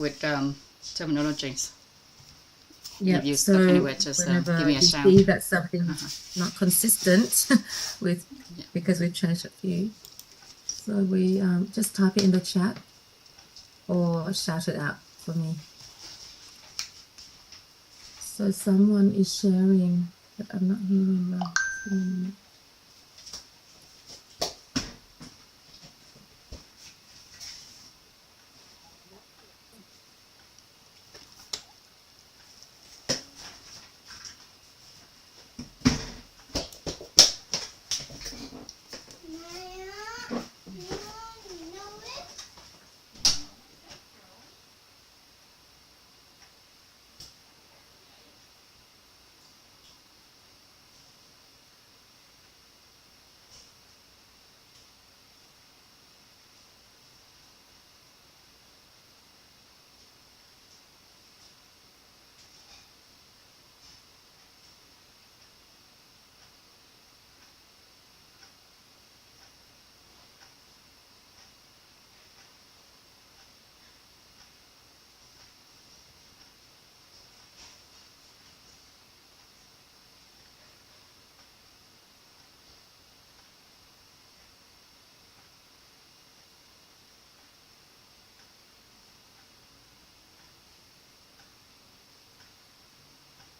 with terminologies. Yeah, so anyway, just give me a you shout. see that something not consistent with because we've changed a few. So we just type it in the chat or shout it out for me. So someone is sharing, but I'm not hearing well. Just give me a minute.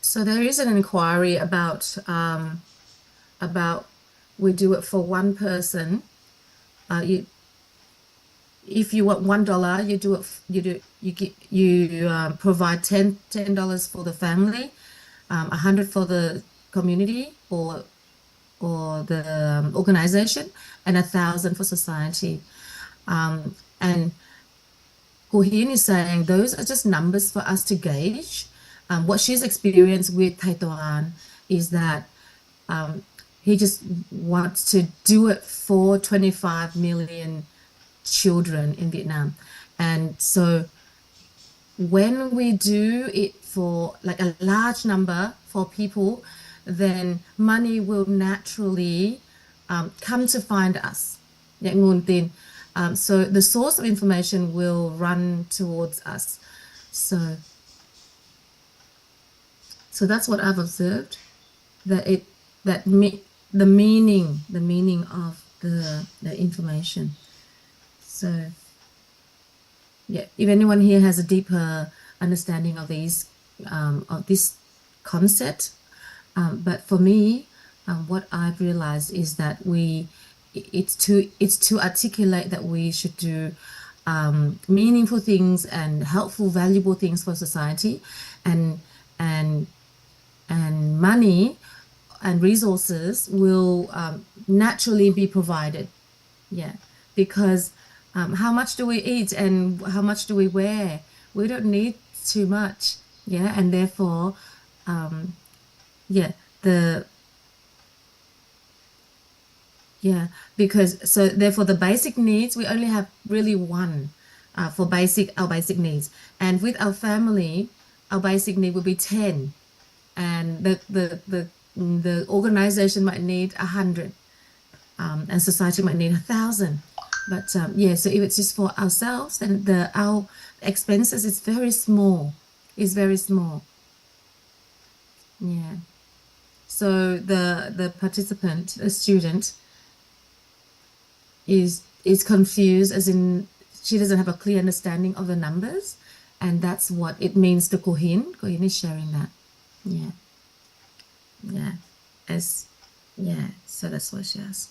So there is an inquiry about we do it for one person. If you want $1, you do it. You provide $10 for the family, 100 for the community or the organization, and 1,000 for society. And Cohen is saying those are just numbers for us to gauge. What she's experienced with Taiwan is that he just wants to do it for 25 million children in Vietnam. And so when we do it for like a large number for people, then money will naturally come to find us. So the source of information will run towards us. So that's what I've observed, the meaning of the information. So yeah, if anyone here has a deeper understanding of these of this concept, but for me, what I've realized is that it's to articulate that we should do meaningful things and helpful, valuable things for society, and money and resources will naturally be provided. Yeah, because how much do we eat and how much do we wear? We don't need too much. Yeah, and therefore, because so therefore the basic needs, we only have really one for our basic needs, and with our family, our basic need will be 10, and the organization might need 100, and society might need 1,000. But so if it's just for ourselves, then our expenses is very small. Is very small. Yeah. So the participant, the student, is confused, as in she doesn't have a clear understanding of the numbers, and that's what it means to Cohen. Cohen is sharing that. Yeah. So that's what she has.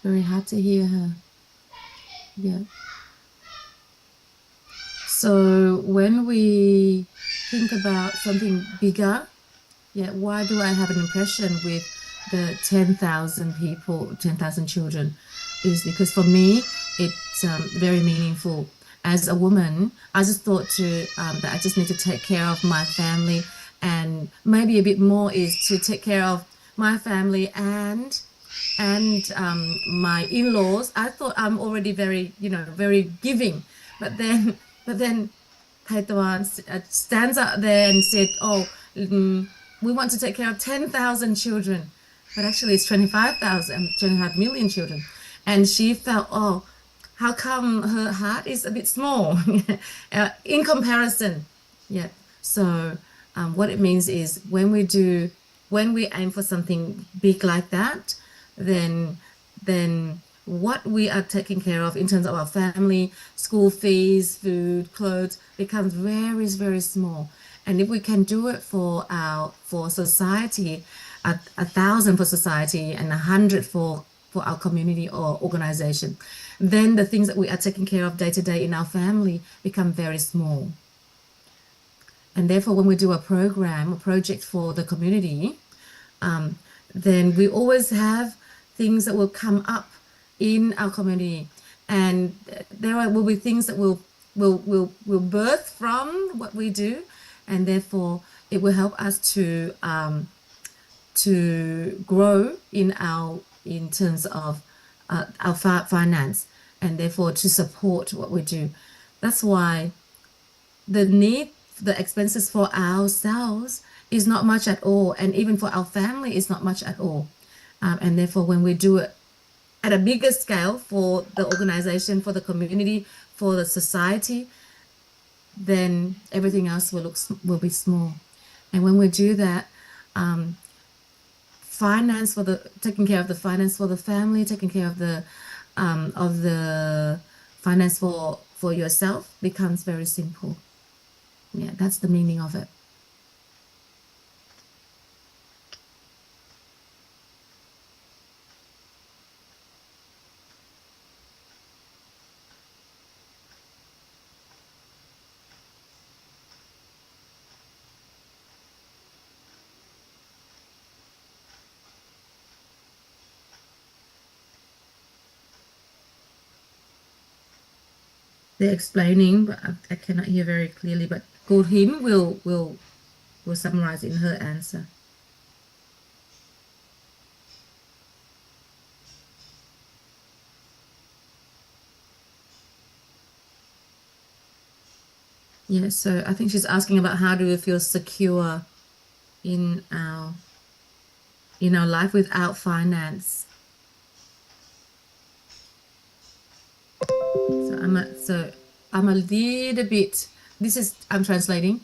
Very hard to hear her. Yeah. So when we think about something bigger, yeah, why do I have an impression with the 10,000 people, 10,000 children? Is because for me, it's very meaningful. As a woman, I just thought that I just need to take care of my family, and maybe a bit more is to take care of my family and my in-laws. I thought I'm already very, very giving, but then Taiwan stands up there and said, "Oh, we want to take care of 10,000 children," but actually it's 25 million children, and she felt, oh, how come her heart is a bit small in comparison? Yeah. So what it means is when we aim for something big like that, then what we are taking care of in terms of our family, school fees, food, clothes becomes very, very small. And if we can do it for society, 1,000 for society and 100 for our community or organization, then the things that we are taking care of day to day in our family become very small. And therefore, when we do a program, a project for the community, then we always have things that will come up in our community, and there will be things that will birth from what we do, and therefore it will help us to grow in terms of our finance, and therefore to support what we do. That's why the expenses for ourselves is not much at all, and even for our family is not much at all. And therefore, when we do it at a bigger scale for the organization, for the community, for the society, then everything else will be small. And when we do that, taking care of the finance for the family, taking care of the finance for yourself becomes very simple. Yeah, that's the meaning of it. They're explaining, but I cannot hear very clearly. But Hin will summarize in her answer. Yeah, so I think she's asking about how do we feel secure in our life without finance. So I'm a little bit, I'm translating.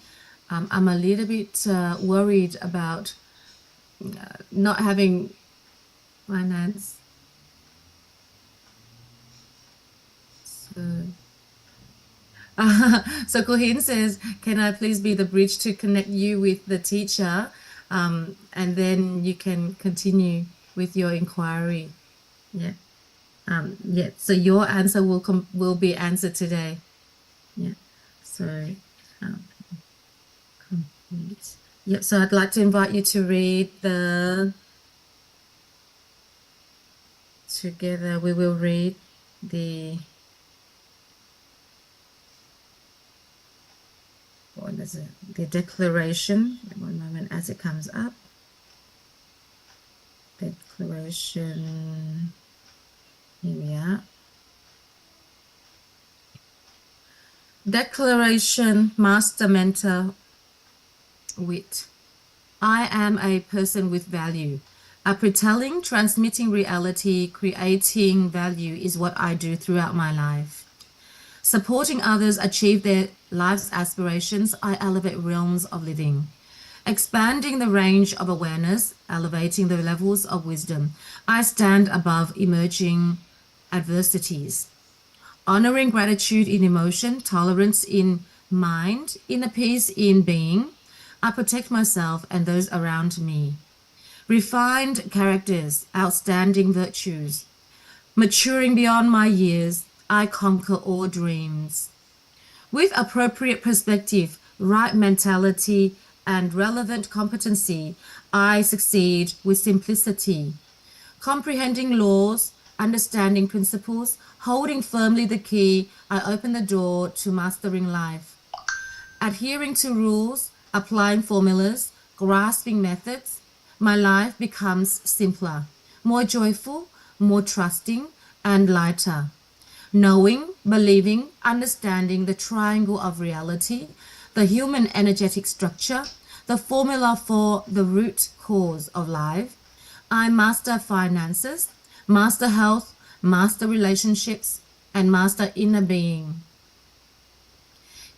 I'm a little bit worried about not having finance. So Kohin says, can I please be the bridge to connect you with the teacher, and then you can continue with your inquiry. Yeah. Yeah, so your answer will be answered today. Yeah, so complete. Yep, so I'd like to invite you to read together we will read the, the declaration. One moment as it comes up. Declaration. Here we are. Declaration, Master Mentor Wit. I am a person with value. Appretelling, transmitting reality, creating value is what I do throughout my life. Supporting others achieve their life's aspirations, I elevate realms of living. Expanding the range of awareness, elevating the levels of wisdom, I stand above emerging adversities. Honoring gratitude in emotion, tolerance in mind, inner peace in being, I protect myself and those around me. Refined characters, outstanding virtues, Maturing beyond my years, I conquer all dreams. With appropriate perspective, right mentality, and relevant competency, I succeed with simplicity. Comprehending laws, understanding principles, holding firmly the key, I open the door to mastering life. Adhering to rules, applying formulas, grasping methods, my life becomes simpler, more joyful, more trusting, and lighter. Knowing, believing, understanding the triangle of reality, the human energetic structure, the formula for the root cause of life, I master finances, master health, master relationships, and master inner being.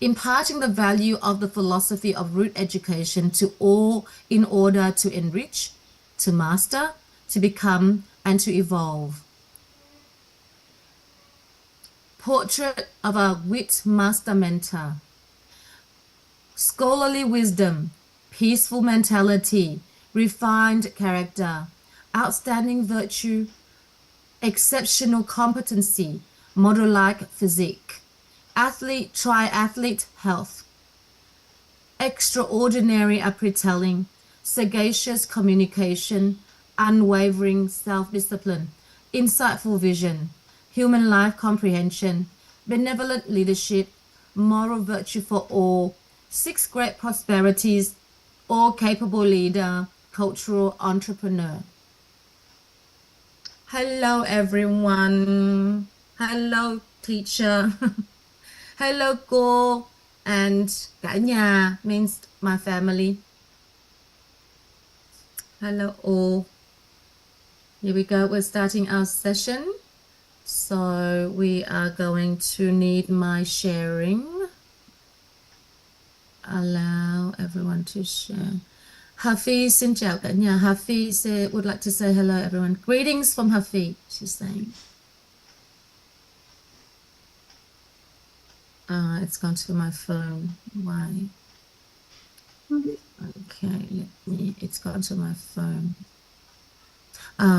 Imparting the value of the philosophy of root education to all in order to enrich, to master, to become, and to evolve. Portrait of a wit master mentor. Scholarly wisdom, peaceful mentality, refined character, outstanding virtue, exceptional competency, model-like physique, athlete, triathlete health, extraordinary appetelling, sagacious communication, unwavering self-discipline, insightful vision, human life comprehension, benevolent leadership, moral virtue for all, 6 great prosperities, all-capable leader, cultural entrepreneur. Hello, everyone. Hello, teacher. Hello, cô. And cả nhà means my family. Hello, all. Here we go. We're starting our session. So we are going to need my sharing. Allow everyone to share. Hafi, xin chào cả nhà. Hafi would like to say hello, everyone. Greetings from Hafi, she's saying. It's gone to my phone. Why? Okay, it's gone to my phone.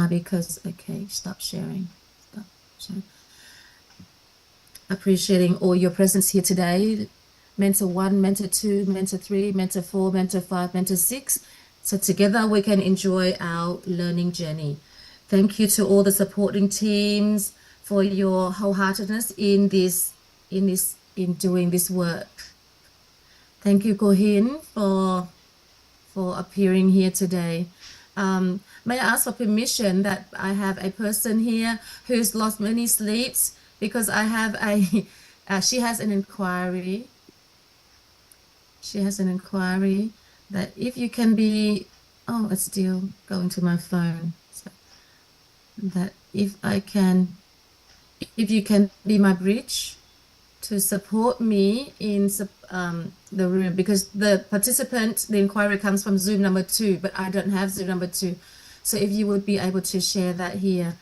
Because, okay, stop sharing. Stop sharing. Appreciating all your presence here today. Mentor 1, Mentor 2, Mentor 3, Mentor 4, Mentor 5, Mentor 6. So together we can enjoy our learning journey. Thank you to all the supporting teams for your wholeheartedness in doing this work. Thank you, Cô Hiến, for appearing here today. May I ask for permission that I have a person here who's lost many sleeps because I have she has an inquiry. She has an inquiry that if you can be, it's still going to my phone. So that if you can be my bridge to support me in the room, because the inquiry comes from Zoom number 2, but I don't have Zoom number 2. So if you would be able to share that here,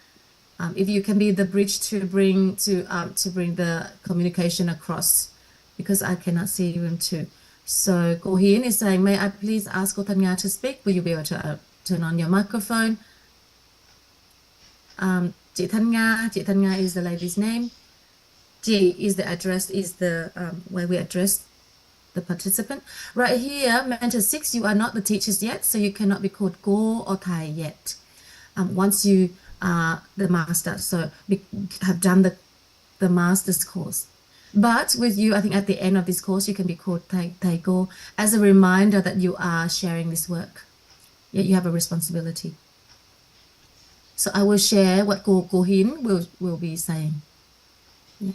if you can be the bridge to bring the communication across, because I cannot see room 2. So Cô Hiến is saying, may I please ask Cô Thanh Nga to speak? Will you be able to turn on your microphone? Chị Thanh Nga is the lady's name. G is the address, is the where we address the participant. Right here, Mentor 6, you are not the teachers yet, so you cannot be called Go or Thai yet. Once you are the master, so have done the master's course. But with you, I think at the end of this course, you can be called Thai Go as a reminder that you are sharing this work. Yet you have a responsibility. So I will share what Cô Hiến will be saying. Yeah.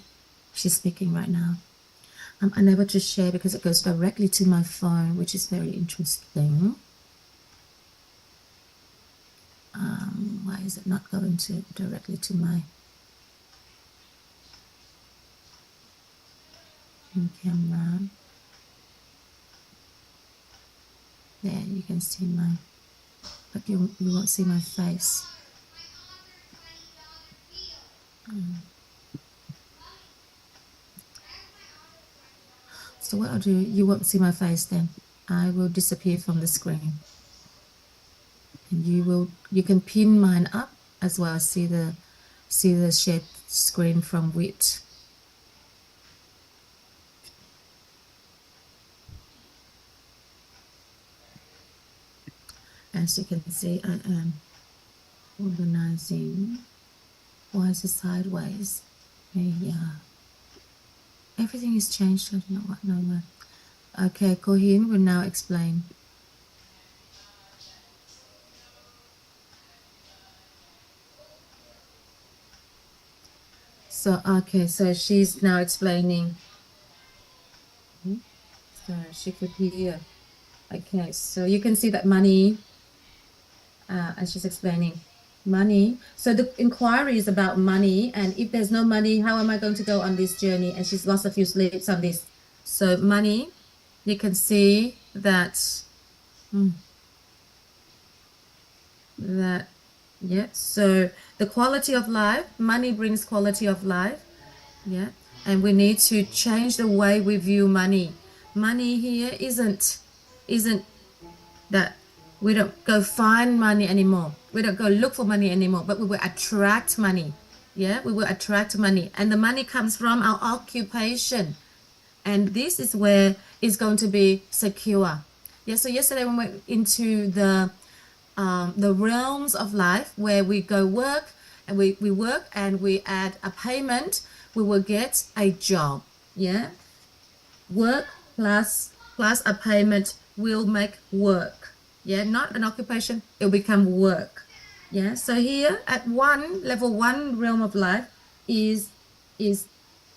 She's speaking right now. I'm unable to share because it goes directly to my phone, which is very interesting. Why is it not going directly to my camera? There, you can see but you won't see my face. So what I'll do, you won't see my face then. I will disappear from the screen. And you can pin mine up as well as see see the shared screen from Wit. As you can see, I am organizing. Why is it sideways? Yeah. Everything is changed. I don't know what. No. Okay, Cô Hiến will now explain. So, okay, so she's now explaining. So she could hear. Okay, so you can see that money, and she's explaining money. So the inquiry is about money, and if there's no money, how am I going to go on this journey? And she's lost a few sleeps on this. So money, you can see that, yeah, so the quality of life, money brings quality of life, yeah, and we need to change the way we view money. Money here isn't that we don't go find money anymore. We don't go look for money anymore, but we will attract money. Yeah, we will attract money. And the money comes from our occupation. And this is where it's going to be secure. Yeah, so yesterday we went into the realms of life where we go work and we work and we add a payment, we will get a job. Yeah, work plus a payment will make work. Yeah, not an occupation, it will become work. Yeah, so here at level one realm of life is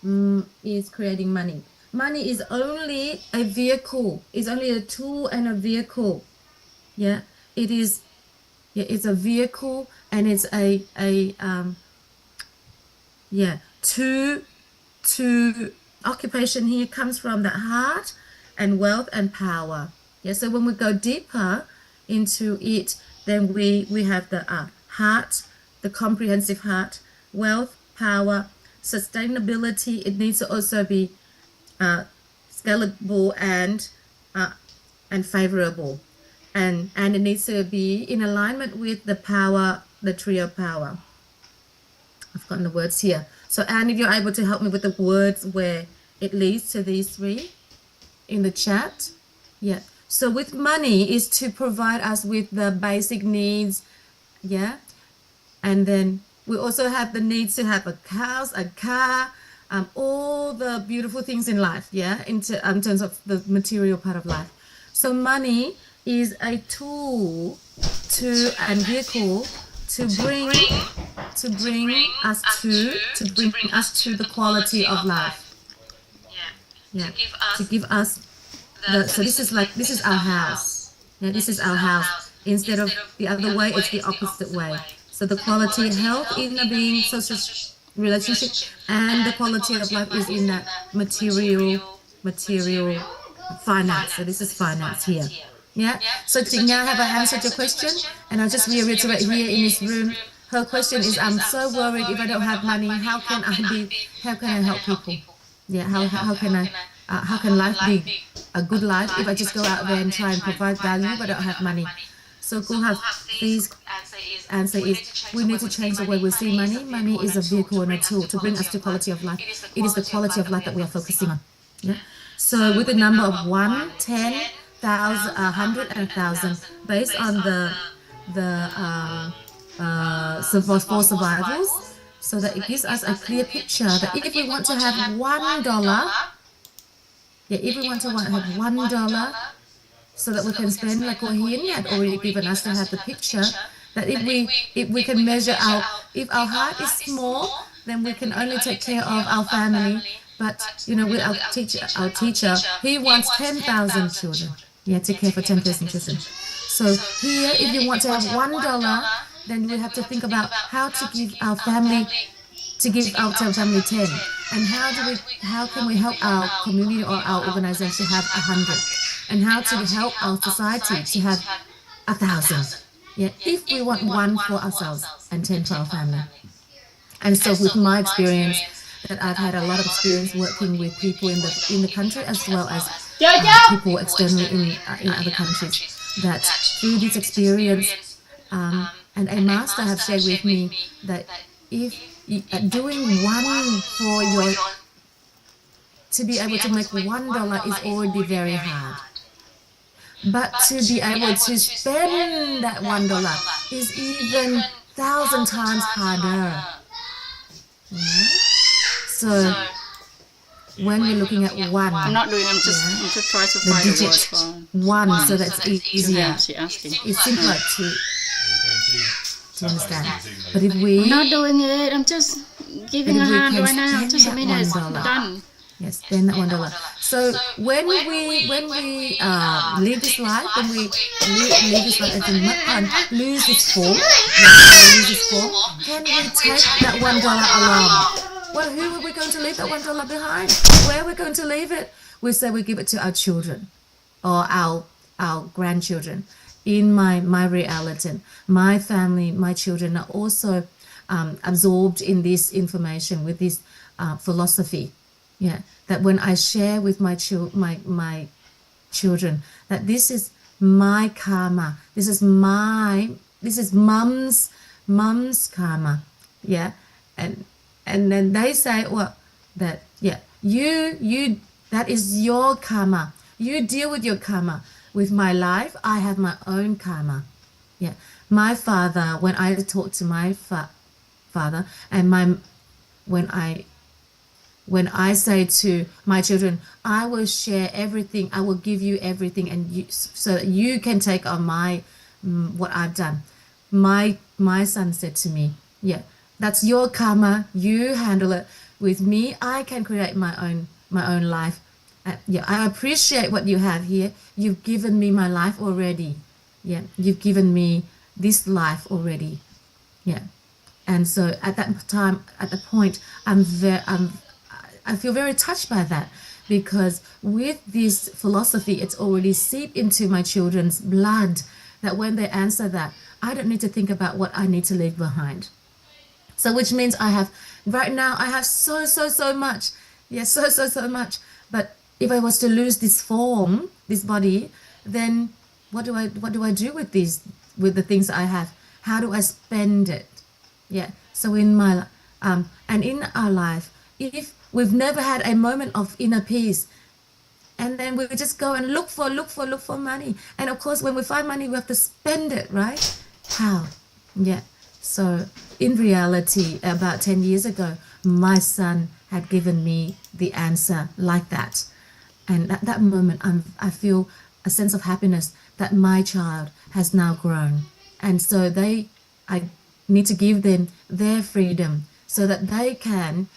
creating money. Money is only a vehicle, is only a tool and a vehicle. Yeah, it is. Yeah, it's a vehicle, and it's to occupation here comes from the heart and wealth and power. Yeah, so when we go deeper into it, then we have the heart, the comprehensive heart, wealth, power, sustainability. It needs to also be scalable and favorable, and it needs to be in alignment with the power, the trio power. I've forgotten the words here. So Anne, if you're able to help me with the words where it leads to these three in the chat. Yeah, so with money is to provide us with the basic needs. Yeah, and then we also have the needs to have a house, a car, all the beautiful things in life. Yeah, in terms of the material part of life. So money is a tool and vehicle to bring us to the quality of life. Yeah, to give us so this is our house. Yeah, this is our house. Instead of the other way, it's the opposite way. So the quality of health in the being, social relationship, and the quality of life is in that material finance. So this is finance here. Yeah. So Tina, have I answered your question? And I'll just reiterate here in this room. Her question is, I'm so worried if I don't have money, how can I help people? Yeah, how can life be a good life if I just go out there and try and provide value but I don't have money? So please answer is, we need to change the way we see money. Money is a vehicle and a tool to bring us to quality of life. It is the quality of life that we are focusing on. Yeah. So with the number of 1, 10, 1,000, 100, and 1,000, based on the four survivals, so that it gives us a clear picture that if we want to have $1, yeah, if we want to have $1, so that we can spend, like Hiến had already given us to have the picture, that if we can measure if our heart is small, then we can only take care of our family. But with our teacher, he wants 10,000 children. Yeah, to care for 10,000 children. So here, if you want to have $1, then we have to think about how to give our family, to give our family 10, and how can we help our community or our organization have 100, and how to help our society to have 1,000. Yeah, if we want 1 for ourselves and 10 for our family. And so with my experience, that I've had a lot of experience working with people in the country as well as people externally in other countries, that through this experience, and a master have shared with me that if doing one for your, to be able to make $1 is already very hard. But to be able to spend that $1 is even 1,000 times harder. Yeah? So when we're looking at one, I'm not doing. I'm just trying to the find the word digit for one, so that's easier. Yeah, she asking. It's simpler to understand. But if we, I'm not doing it. I'm just giving a But if we hand can right now. spend Just a that minute. $1. Done. yes, spend that $1. So when we live this life, when we live this life as in lose this form, can we take that $1 along? Well, who are we going to leave that $1 behind? Where are we going to leave it? We say we give it to our children or our grandchildren. In my reality, my family, my children are also absorbed in this information, with this philosophy. Yeah, that when I share with my children that this is my karma, this is mom's karma. Yeah, and then they say, well, that yeah, you that is your karma. You deal with your karma. With my life, I have my own karma. Yeah, my father. When I talk to my father, and when I say to my children, I will share everything. I will give you everything, and so that you can take on what I've done. My son said to me, yeah, that's your karma. You handle it. With me, I can create my own life. Yeah, I appreciate what you have here. You've given me my life already. Yeah, you've given me this life already. Yeah, and so at that time, at the point, I feel very touched by that, because with this philosophy, it's already seeped into my children's blood, that when they answer that, I don't need to think about what I need to leave behind. So which means right now I have so much. Yes, so much. But if I was to lose this form, this body, then what do I do with the things I have? How do I spend it? Yeah. So in my and in our life, if we've never had a moment of inner peace, and then we just go and look for money, and of course when we find money we have to spend it, right? How? Yeah. So in reality, about 10 years ago, my son had given me the answer like that. And at that moment, I feel a sense of happiness that my child has now grown. And so I need to give them their freedom so that they can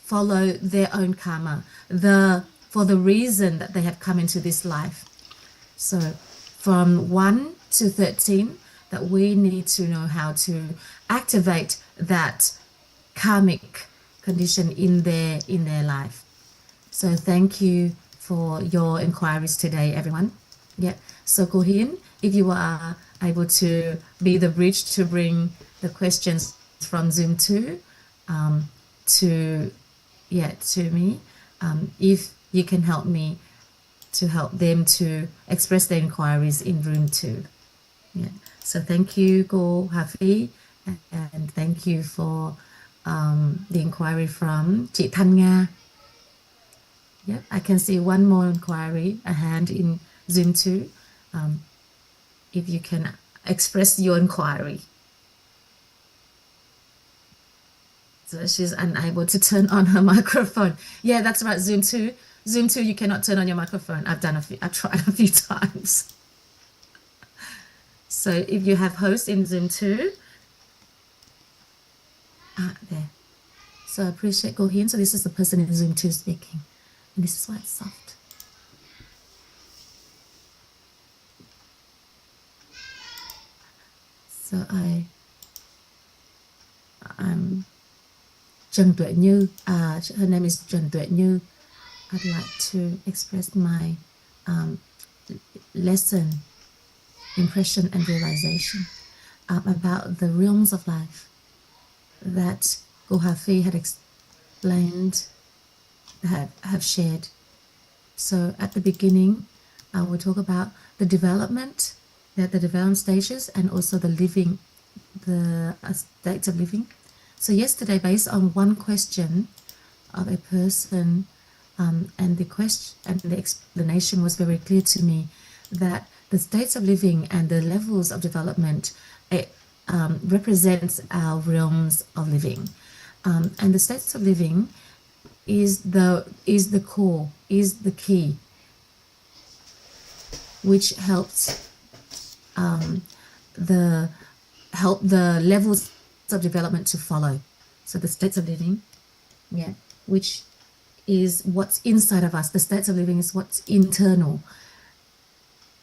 follow their own karma, for the reason that they have come into this life. So from 1 to 13, that we need to know how to activate that karmic condition in their life. So thank you for your inquiries today, everyone. Yeah. So Ko Hin, if you are able to be the bridge to bring the questions from Zoom 2 to me, if you can help me to help them to express their inquiries in room 2. Yeah. So thank you, Ko Hafi, and thank you for the inquiry from Chị Thanh Nga. Yeah, I can see one more inquiry, a hand in Zoom 2. If you can express your inquiry. So she's unable to turn on her microphone. Yeah, that's right, Zoom 2. Zoom 2, you cannot turn on your microphone. I've tried a few times. So if you have host in Zoom 2, there. So I appreciate Ko Hin. So this is the person in Zoom 2 speaking. And this is why it's soft. So I'm Trần Tuệ Như. Her name is Trần Tuệ Như. I'd like to express my lesson, impression and realization about the realms of life that Ko Hafi had explained, have shared. So at the beginning, I will talk about the development, the development stages, and also the living, the states of living. So yesterday, based on one question of a person, and the question and the explanation was very clear to me, that the states of living and the levels of development represents our realms of living, and the states of living is the core, is the key, which helps the levels of development to follow. So the states of living, which is what's inside of us. The states of living is what's internal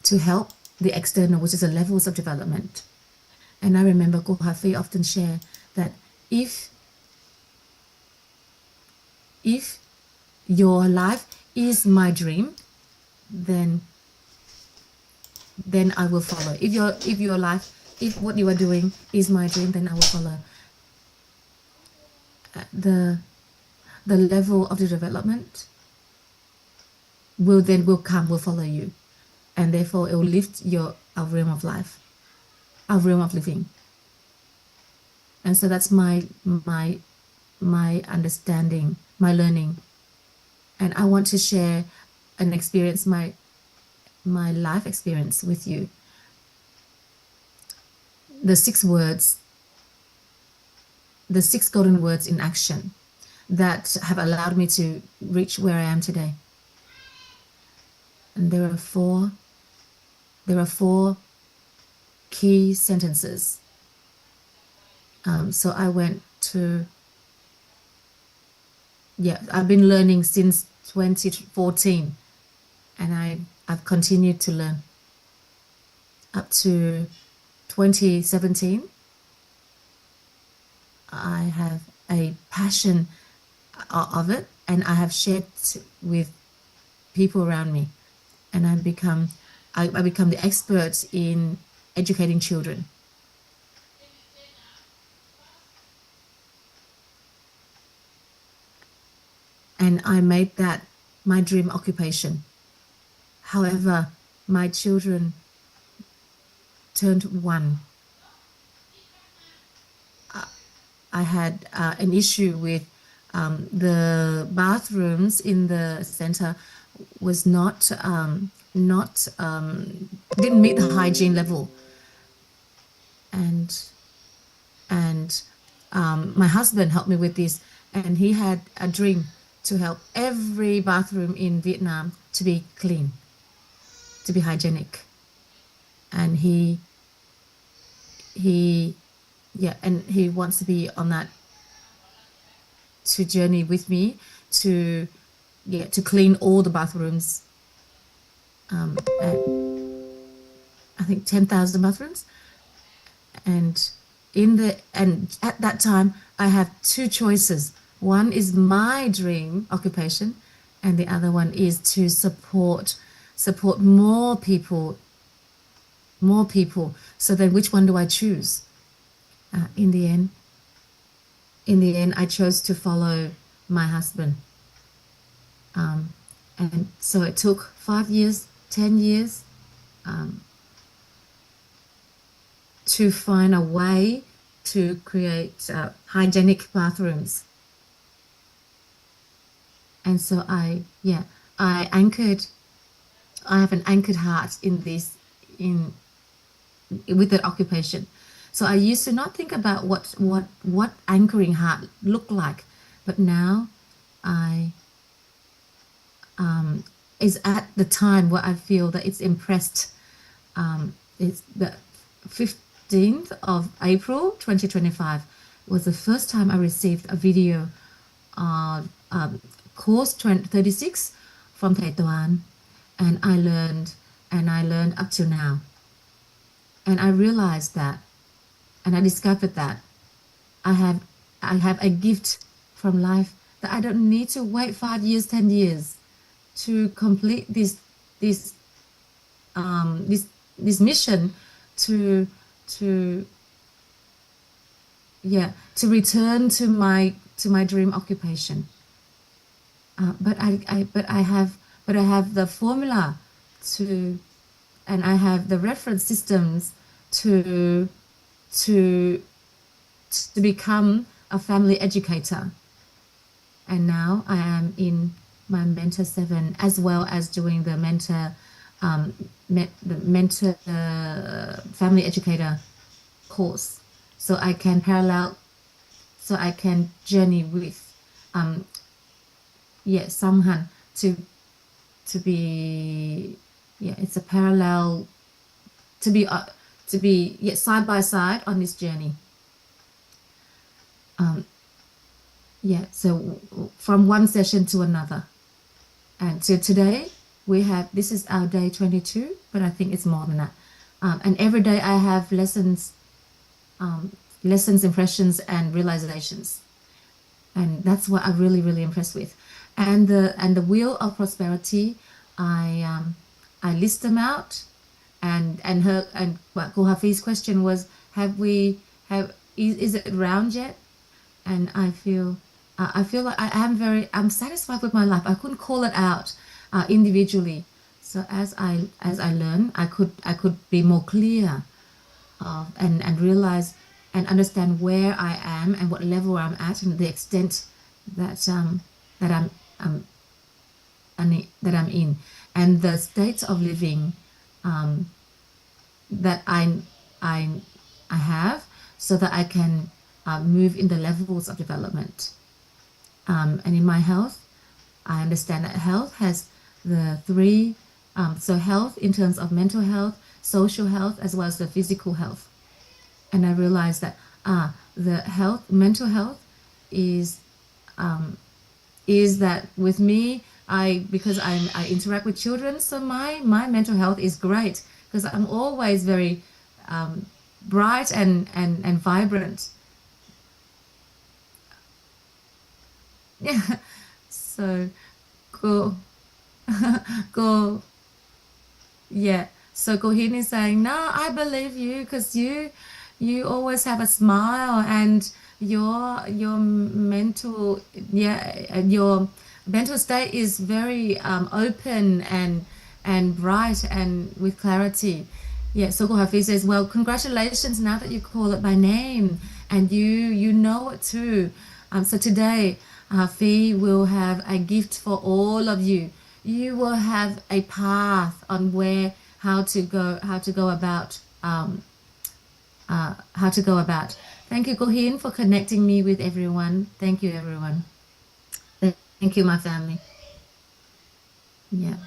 to help the external, which is the levels of development. And I remember Kohafi often share that if your life is my dream, then I will follow. If your life, if what you are doing is my dream, then I will follow. The level of the development will follow you, and therefore it will lift our realm of life, our realm of living. And so that's my understanding, my learning, and I want to share an experience, my life experience with you. The 6 words, the 6 golden words in action that have allowed me to reach where I am today. And there are 4 key sentences. So I went to, I've been learning since 2014, and I've continued to learn up to 2017. I have a passion of it, and I have shared with people around me, and I become the expert in educating children. And I made that my dream occupation. However, my children turned 1. I had an issue with the bathrooms in the center was not didn't meet the hygiene level, and my husband helped me with this, and he had a dream to help every bathroom in Vietnam to be clean, to be hygienic, and he wants to be on that journey with me to clean all the bathrooms. I think 10,000 bathrooms, and at that time I have 2 choices. One is my dream occupation, and the other one is to support more people. So then, which one do I choose? In the end, I chose to follow my husband. And so it took 5 years, 10 years to find a way to create hygienic bathrooms. And so I have an anchored heart with that occupation. So I used to not think about what anchoring heart looked like, but now is at the time where I feel that it's impressed. It's the 15th of April 2025 was the first time I received a video of course 36 from Thầy Toán, and I learned up to now. And I realized that, and I discovered that I have a gift from life, that I don't need to wait 5 years, 10 years to complete this mission to return to my dream occupation. But I have the formula and I have the reference systems to become a family educator. And now I am in my Mentor 7 as well as doing the Mentor family educator course. So I can journey with Samhan to be it's a parallel to be side by side on this journey. So from one session to another. And so today this is our day 22, but I think it's more than that. And every day I have lessons, impressions, and realizations. And that's what I'm really, really impressed with. And the wheel of prosperity, I list them out. And what Hafi's question was, is it round yet? And I feel like I'm satisfied with my life. I couldn't call it out individually. So as I learn, I could be more clear and realize and understand where I am and what level I'm at and the extent that I'm in, and the states of living that I have, so that I can move in the levels of development. And in my health, I understand that health has the three, so health in terms of mental health, social health, as well as the physical health. And I realized that the mental health is that with me, because I interact with children, so my mental health is great because I'm always very bright and vibrant. Yeah. So go. Yeah. So Gohin is saying, no, I believe you because you always have a smile, and your mental your mental state is very open and bright and with clarity. Yeah, so Hafiz says, well, congratulations now that you call it by name and you know it too. So today Hafiz will have a gift for all of you. You will have a path on how to go about. Thank you, Gohin, for connecting me with everyone. Thank you, everyone. Thank you, my family. Yeah.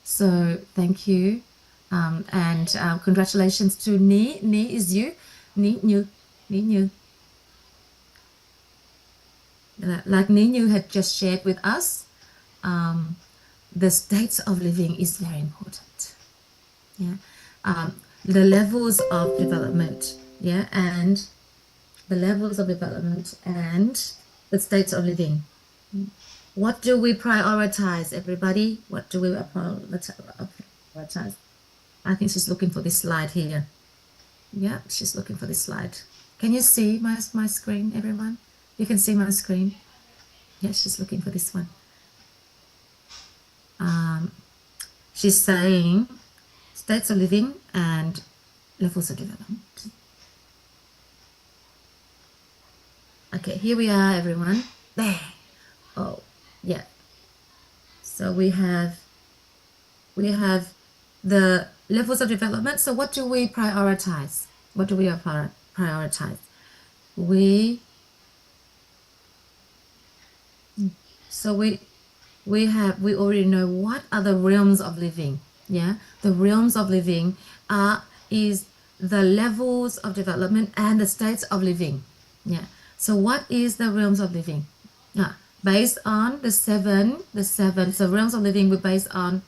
So thank you. And congratulations to Ni. Ni is you. Ni Như. Like Ni Như had just shared with us, the states of living is very important. Yeah. The levels of development. Yeah. And the levels of development and the states of living. What do we prioritize, everybody? What do we prioritize? I think she's looking for this slide here. Yeah, she's looking for this slide. Can you see my screen, everyone? You can see my screen. Yeah, she's looking for this one. She's saying states of living and levels of development. Okay, here we are, everyone. There. Oh, yeah. So we have the levels of development. So what do we prioritize? What do we prioritize? We already know what are the realms of living. Yeah, the realms of living is the levels of development and the states of living. Yeah. So what is the realms of living? Based on the seven. So realms of living were based on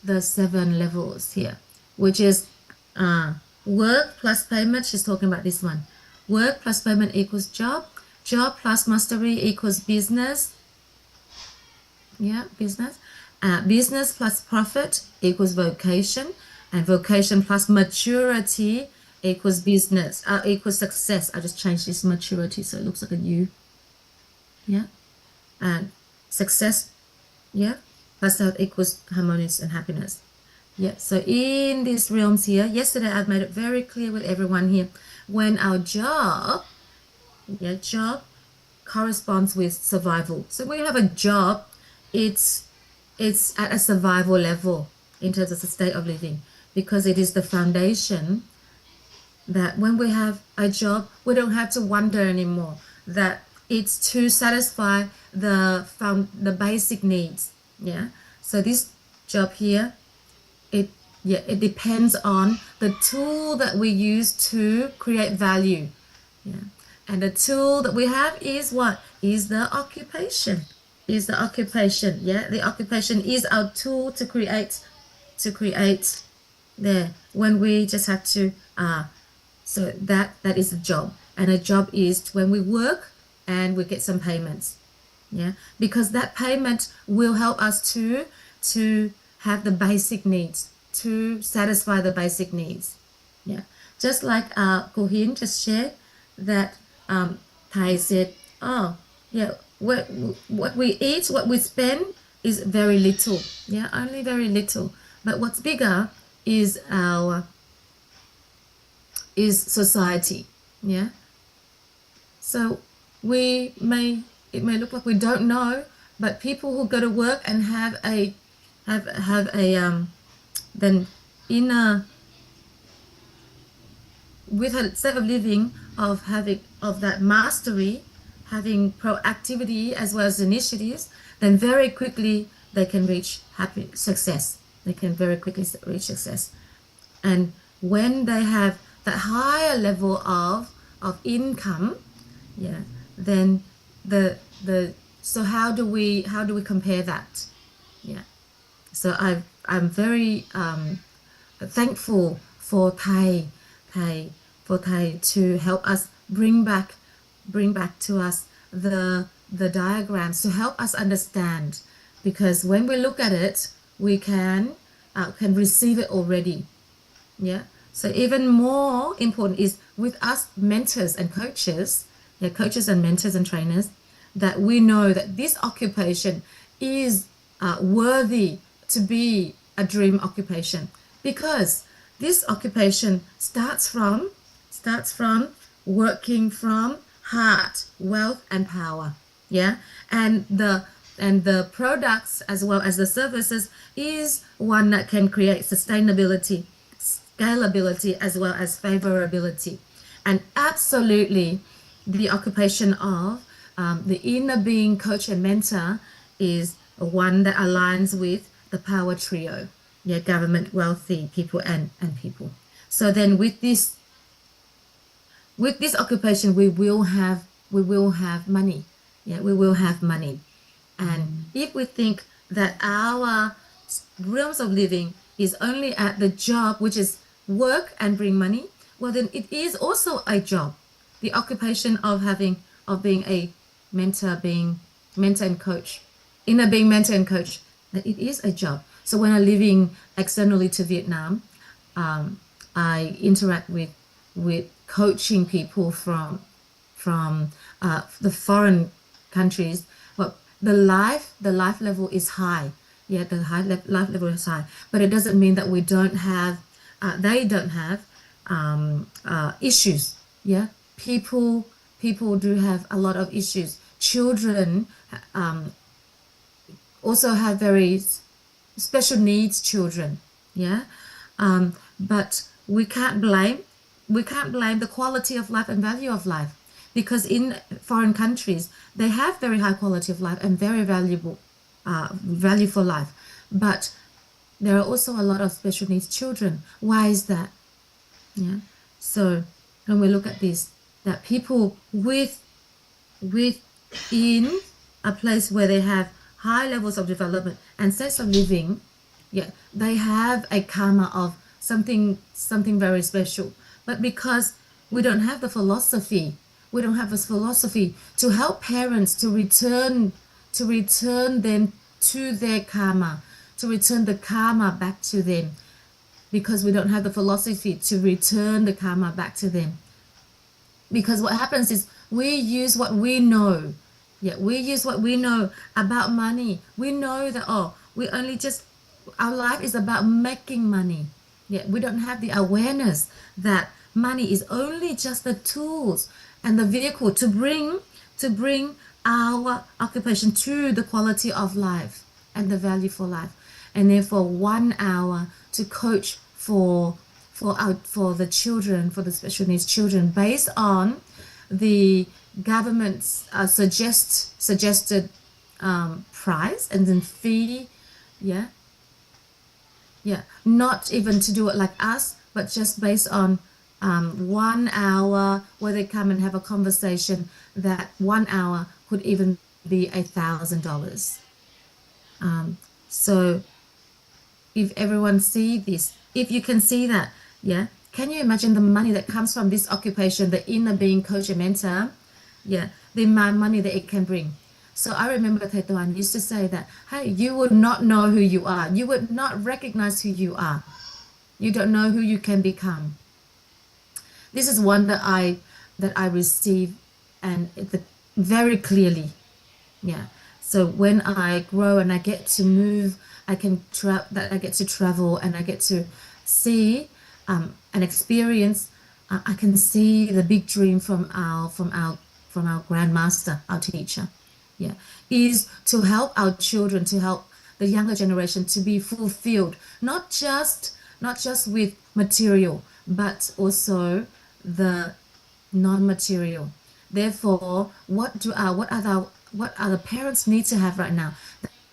the 7 levels here, which is work plus payment. She's talking about this one. Work plus payment equals job. Job plus mastery equals business. Yeah, business. Business plus profit equals vocation, and vocation plus maturity equals business. Equals success. I just changed this maturity so it looks like a U. Yeah, and success. Yeah, plus that equals harmonious and happiness. Yeah. So in these realms here, yesterday I've made it very clear with everyone here. When our job corresponds with survival. So when you have a job, it's at a survival level in terms of the state of living, because it is the foundation that when we have a job, we don't have to wonder anymore, that it's to satisfy the basic needs. Yeah. So this job here, it depends on the tool that we use to create value. Yeah. And the tool that we have is what? Is the occupation. Is the occupation. Yeah. The occupation is our tool to create there. When we just have to so that is a job. And a job is when we work and we get some payments. Yeah. Because that payment will help us to have the basic needs, to satisfy the basic needs. Yeah. Just like cô Hiến just shared that Thai said, oh yeah, what we eat, what we spend is very little. Yeah, only very little. But what's bigger is society. Yeah. So it may look like we don't know, but people who go to work and have a then with a state of living of that mastery, having proactivity as well as initiatives, then very quickly they can reach success. They can very quickly reach success. And when they have that higher level of income, yeah, then so how do we compare that? Yeah. So I'm very thankful for Thai to help us bring back to us the diagrams to help us understand, because when we look at it, we can receive it already. Yeah. So even more important is with us mentors and coaches, coaches and mentors and trainers, that we know that this occupation is worthy to be a dream occupation, because this occupation starts from working from heart, wealth, and power. Yeah. And the products as well as the services is one that can create sustainability, scalability, as well as favorability. And absolutely the occupation of the inner being coach and mentor is one that aligns with the power trio. Yeah, government, wealthy people, and people. So then with this occupation, we will have money. Yeah, we will have money. And if we think that our realms of living is only at the job, which is work and bring money, well then it is also a job. The occupation of being a mentor, and coach, inner being mentor and coach, that it is a job. So when I'm living externally to Vietnam, I interact with coaching people from the foreign countries. Well, the life level is high. Yeah, the life level is high, but it doesn't mean that we don't have. They don't have issues. Yeah, people do have a lot of issues. Children also have very special needs. Children. Yeah, but we can't blame the quality of life and value of life, because in foreign countries they have very high quality of life and very valuable value for life, but there are also a lot of special needs children. Why is that? Yeah. So when we look at this, that people within a place where they have high levels of development and sense of living, yeah, they have a karma of something very special. But because we don't have the philosophy to help parents to return them to their karma, to return the karma back to them, because we don't have the philosophy to return the karma back to them. Because what happens is we use what we know. Yeah, we use what we know about money. We know that, our life is about making money. Yeah, we don't have the awareness that money is only just the tools and the vehicle to bring to bring our occupation to the quality of life and the value for life, and therefore 1 hour to coach for the children, for the special needs children, based on the government's suggested price and then fee. Not even to do it like us, but just based on 1 hour where they come and have a conversation. That 1 hour could even be $1,000. So if everyone see this, if you can see that, can you imagine the money that comes from this occupation, the inner being coach and mentor? The amount of money that it can bring. So I remember Thầy Tuan used to say that, hey, you would not know who you are. You would not recognize who you are. You don't know who you can become. This is one that I receive and very clearly. So when I grow and I get to move, I get to travel and I get to see and experience. I can see the big dream from our grandmaster, our teacher. Is to help our children, to help the younger generation to be fulfilled, not just with material, but also the non-material. Therefore, what are the parents need to have right now?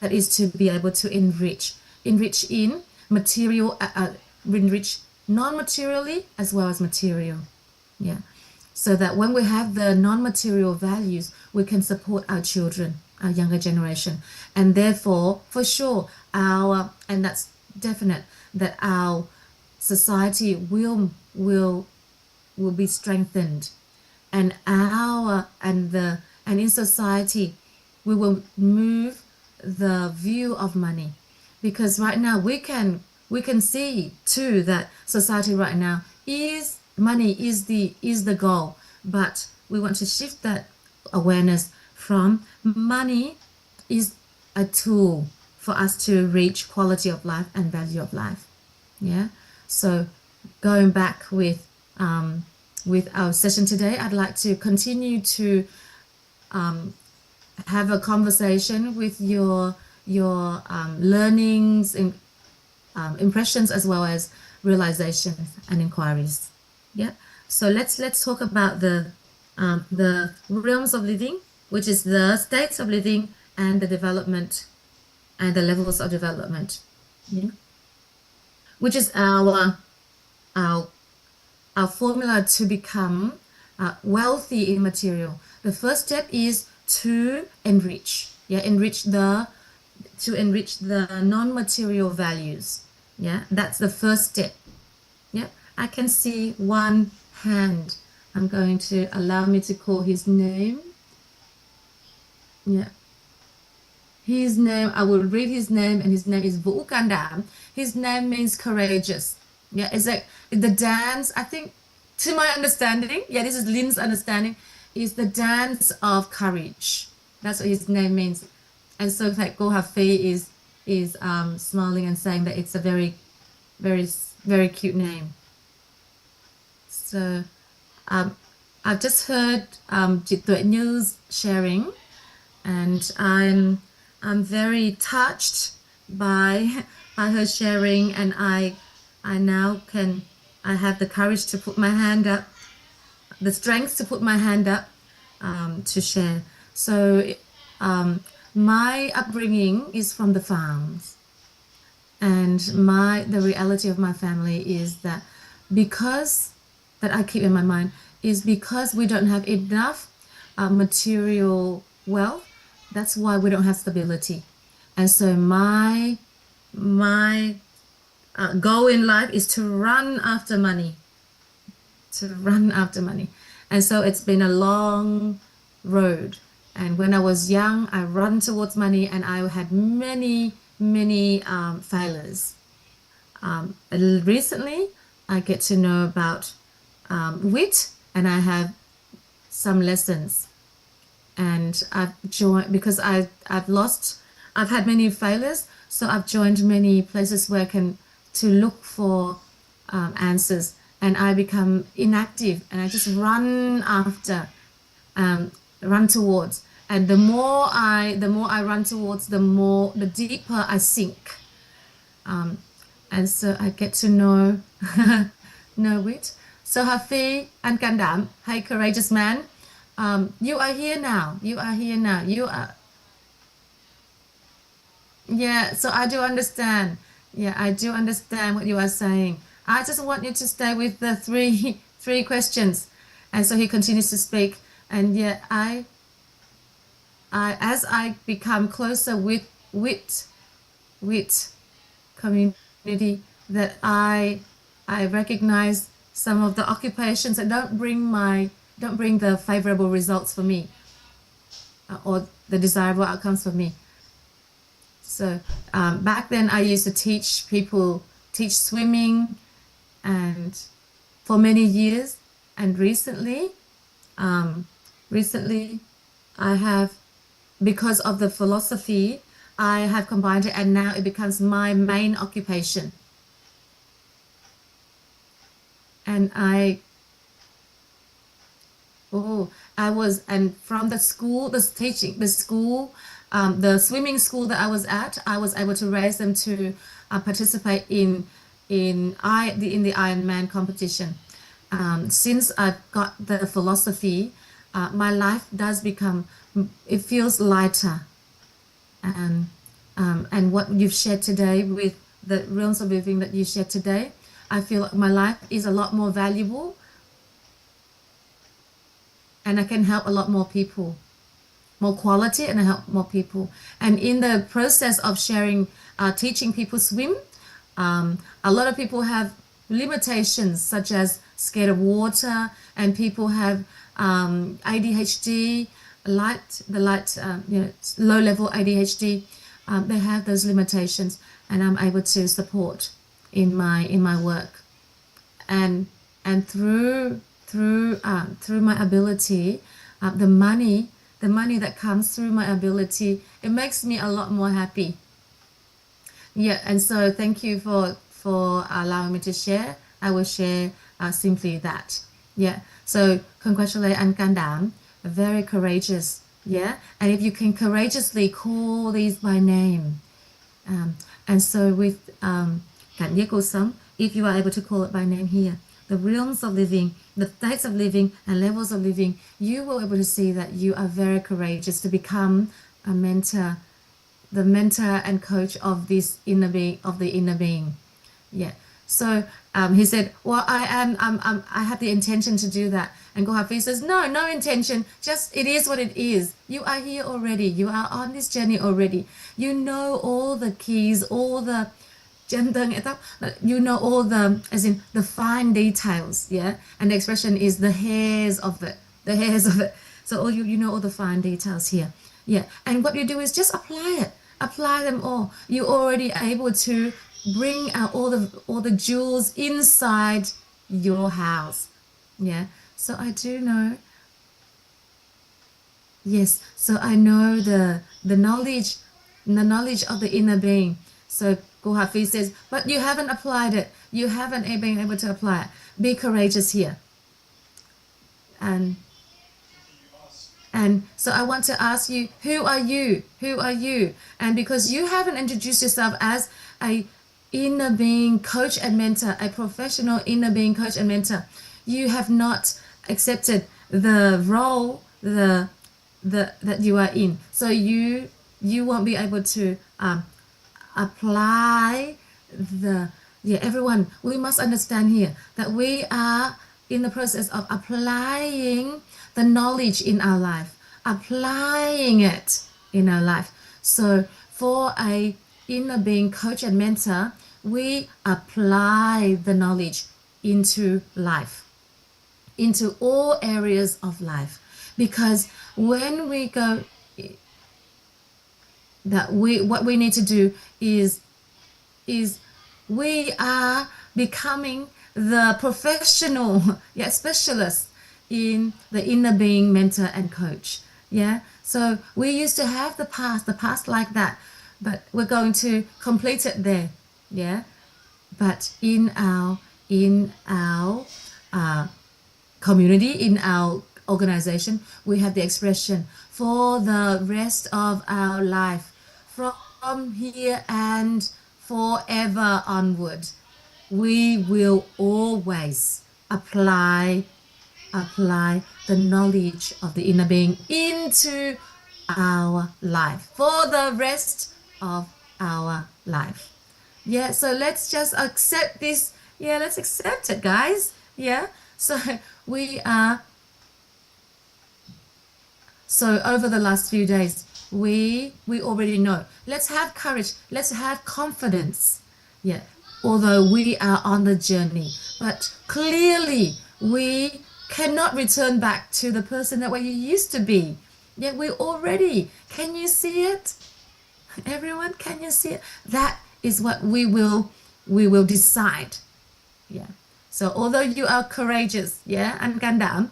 That is to be able to enrich in material, enrich non-materially as well as material. So that when we have the non-material values, we can support our children, our younger generation, and therefore, for sure, and that's definite, that our society will be strengthened, and in society we will move the view of money, because right now we can see too that society right now is money is the goal, but we want to shift that awareness from money is a tool for us to reach quality of life and value of life. So going back with our session today, I'd like to continue to have a conversation with your learnings and impressions as well as realizations and inquiries. So let's talk about the realms of living, which is the states of living and the development and the levels of development, which is our formula to become wealthy in material. The first step is to enrich the non-material values. That's the first step. I can see one hand. I'm going to allow me to call his name. His name, I will read his name, and his name is Vũ Can Đảm. His name means courageous. It's like the dance, I think, to my understanding, this is Lynn's understanding, is the dance of courage. That's what his name means. And so like Go Hafi is smiling and saying that it's a very, very, very cute name. So I've just heard Chị Tuệ Nhu's sharing, and I'm very touched by her sharing, and I have the courage to put my hand up, the strength to put my hand up to share. So my upbringing is from the farms, and the reality of my family is that that I keep in my mind is because we don't have enough material wealth. That's why we don't have stability. And so my goal in life is to run after money. And so it's been a long road. And when I was young, I ran towards money, and I had many failures. Recently, I get to know about wit, and I have some lessons. And I've joined because I've had many failures, so I've joined many places where I can to look for answers, and I become inactive, and I just run after run towards. And the more I run towards, the deeper I sink. And so I get to know it. So Hafi and Kandam, hey courageous man, you are here now. You are here now. You are. Yeah, so I do understand. Yeah, I do understand what you are saying. I just want you to stay with the three questions. And so he continues to speak. And yeah, I as I become closer with community, that I recognize some of the occupations that don't bring the favorable results for me, or the desirable outcomes for me. So back then I used to teach swimming, and for many years. And recently I have, because of the philosophy, I have combined it, and now it becomes my main occupation. And from the school, the swimming school that I was at, I was able to raise them to participate in the Ironman competition. Since I've got the philosophy, my life does it feels lighter. And what you've shared today, with the realms of living that you shared today, I feel like my life is a lot more valuable, and I can help a lot more people, more quality, and I help more people. And in the process of sharing, teaching people swim, a lot of people have limitations, such as scared of water, and people have ADHD, low level ADHD. They have those limitations, and I'm able to support in my work, and through my ability, the money that comes through my ability, it makes me a lot more happy. Yeah, and so thank you for allowing me to share. I will share simply that. Yeah, so congratulate Anh Can Đảm, very courageous. Yeah, and if you can courageously call these by name, and so with Cảnh Giới Cuộc Sống, if you are able to call it by name here, the realms of living, the states of living and levels of living, you will be able to see that you are very courageous to become a mentor, the mentor and coach of this inner being, of the inner being. Yeah. So he said, well, I have the intention to do that. And Go Hafiz says, no intention, just it is what it is. You are here already. You are on this journey already. You know all the keys, all the you know all the, as in the fine details, yeah? And the expression is the hairs of it. So you know all the fine details here. Yeah. And what you do is just apply them all. You're already able to bring out all the jewels inside your house. Yeah. So I do know. Yes. So I know the knowledge of the inner being. So Go Hafiz says, but you haven't applied it. You haven't been able to apply it. Be courageous here. And so I want to ask you, who are you? Who are you? And because you haven't introduced yourself as a inner being coach and mentor, a professional inner being coach and mentor, you have not accepted the role that you are in. So you won't be able to apply everyone, we must understand here that we are in the process of applying the knowledge in our life, applying it in our life. So for a inner being coach and mentor, we apply the knowledge into life, into all areas of life. Because when we go, what we need to do is we are becoming the professional specialist in the inner being mentor and coach. Yeah. So we used to have the past like that, but we're going to complete it there. Yeah. But in our community, in our organization, we have the expression for the rest of our life, from here and forever onward. We will always apply the knowledge of the inner being into our life for the rest of our life. Yeah, so let's just accept this. Yeah, let's accept it, guys. Yeah, so over the last few days, we already know. Let's have courage. Let's have confidence. Yeah, although we are on the journey, but clearly we cannot return back to the person that we used to be. Yeah, we already. Can you see it? Everyone, can you see it? That is what we will decide. Yeah. So although you are courageous, yeah, and can đảm,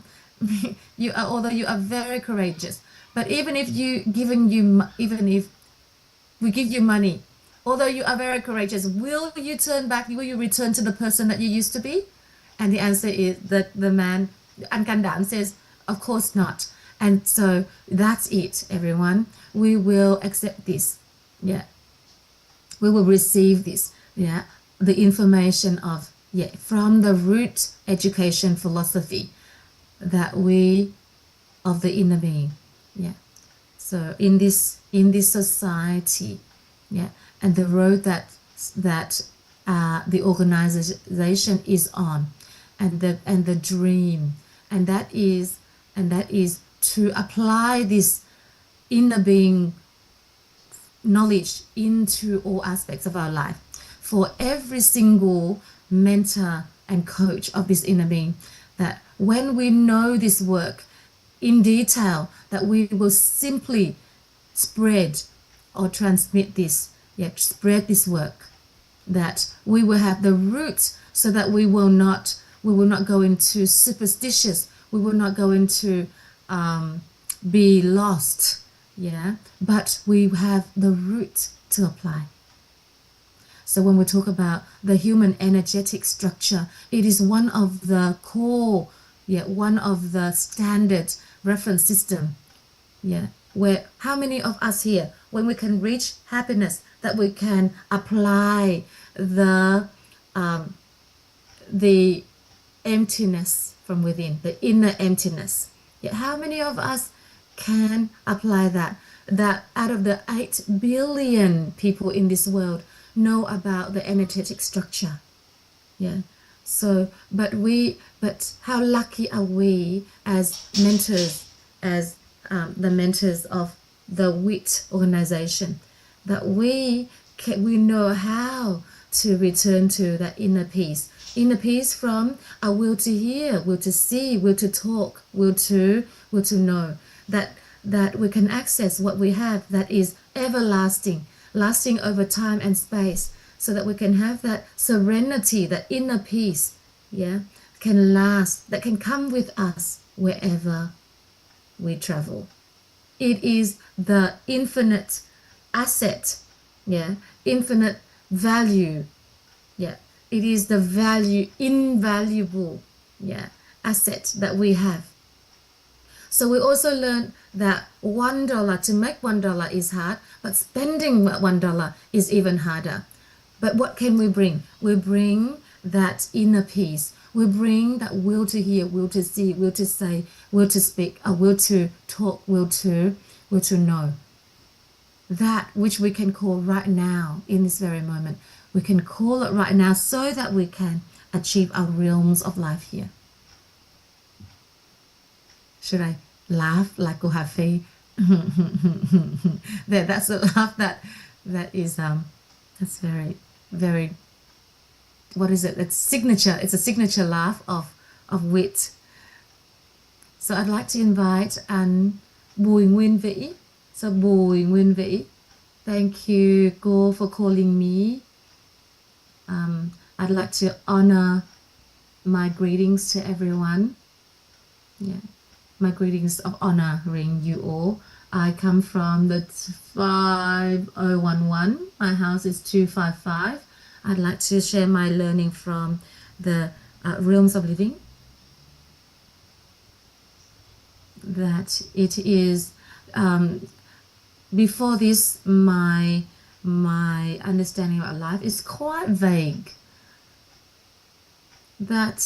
although you are very courageous, but even if we give you money, although you are very courageous, will you turn back? Will you return to the person that you used to be? And the answer is that the man, Anh Can Đảm, says, of course not. And so that's it, everyone. We will accept this. Yeah. We will receive this. Yeah. The information of, yeah, from the root education philosophy that of the inner being. Yeah. So in this society, yeah, and the road that the organization is on, and the dream, and that is to apply this inner being knowledge into all aspects of our life. For every single mentor and coach of this inner being, that when we know this work in detail, that we will simply spread or transmit this, spread this work, that we will have the root, so that we will not go into superstitious, we will not go into be lost, yeah, but we have the root to apply. So when we talk about the human energetic structure, it is one of the core, one of the standard reference system, where how many of us here, when we can reach happiness, that we can apply the emptiness from within, the inner emptiness. How many of us can apply that out of the 8 billion people in this world know about the energetic structure? So but how lucky are we as mentors, as the mentors of the WIT organization, that we know how to return to that inner peace from a will to hear, will to see, will to talk, will to know, that we can access what we have that is everlasting, lasting over time and space, so that we can have that serenity, that inner peace, can last, that can come with us wherever we travel. It is the infinite asset, infinite value, it is the invaluable asset that we have. So we also learned that $1, to make $1 is hard, but spending $1 is even harder. But what can we bring? We bring that inner peace. We bring that will to hear, will to see, will to say, will to speak, a will to talk, will to know. That which we can call right now, in this very moment. We can call it right now, so that we can achieve our realms of life here. Should I laugh like Gohafe? That's a laugh that is that's very, very, what is it? It's signature. It's a signature laugh of wit. So I'd like to invite Bùi Nguyên Vĩ. So Bùi Nguyên Vĩ, thank you, Go, for calling me. I'd like to honor my greetings to everyone. My greetings of honoring you all. I come from the 5011. My house is 255. I'd like to share my learning from the realms of living. it is before this my understanding of life is quite vague. That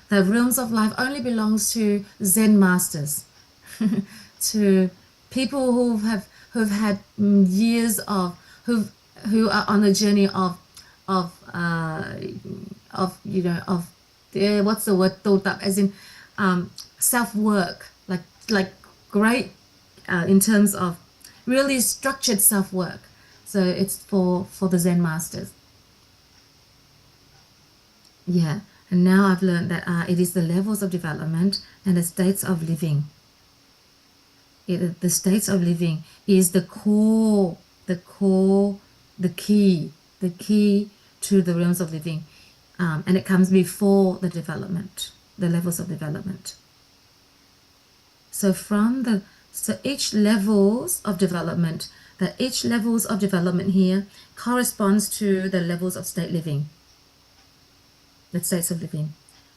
the realms of life only belongs to Zen masters, to people who've had years of who are on a journey of what's the word, thought up, as in self work, like great in terms of really structured self work. So it's for the Zen masters. Yeah, and now I've learned that it is the levels of development and the states of living. The states of living is the key to the realms of living, and it comes before the development, the levels of development. So each levels of development, here corresponds to the levels of state living. The states of living.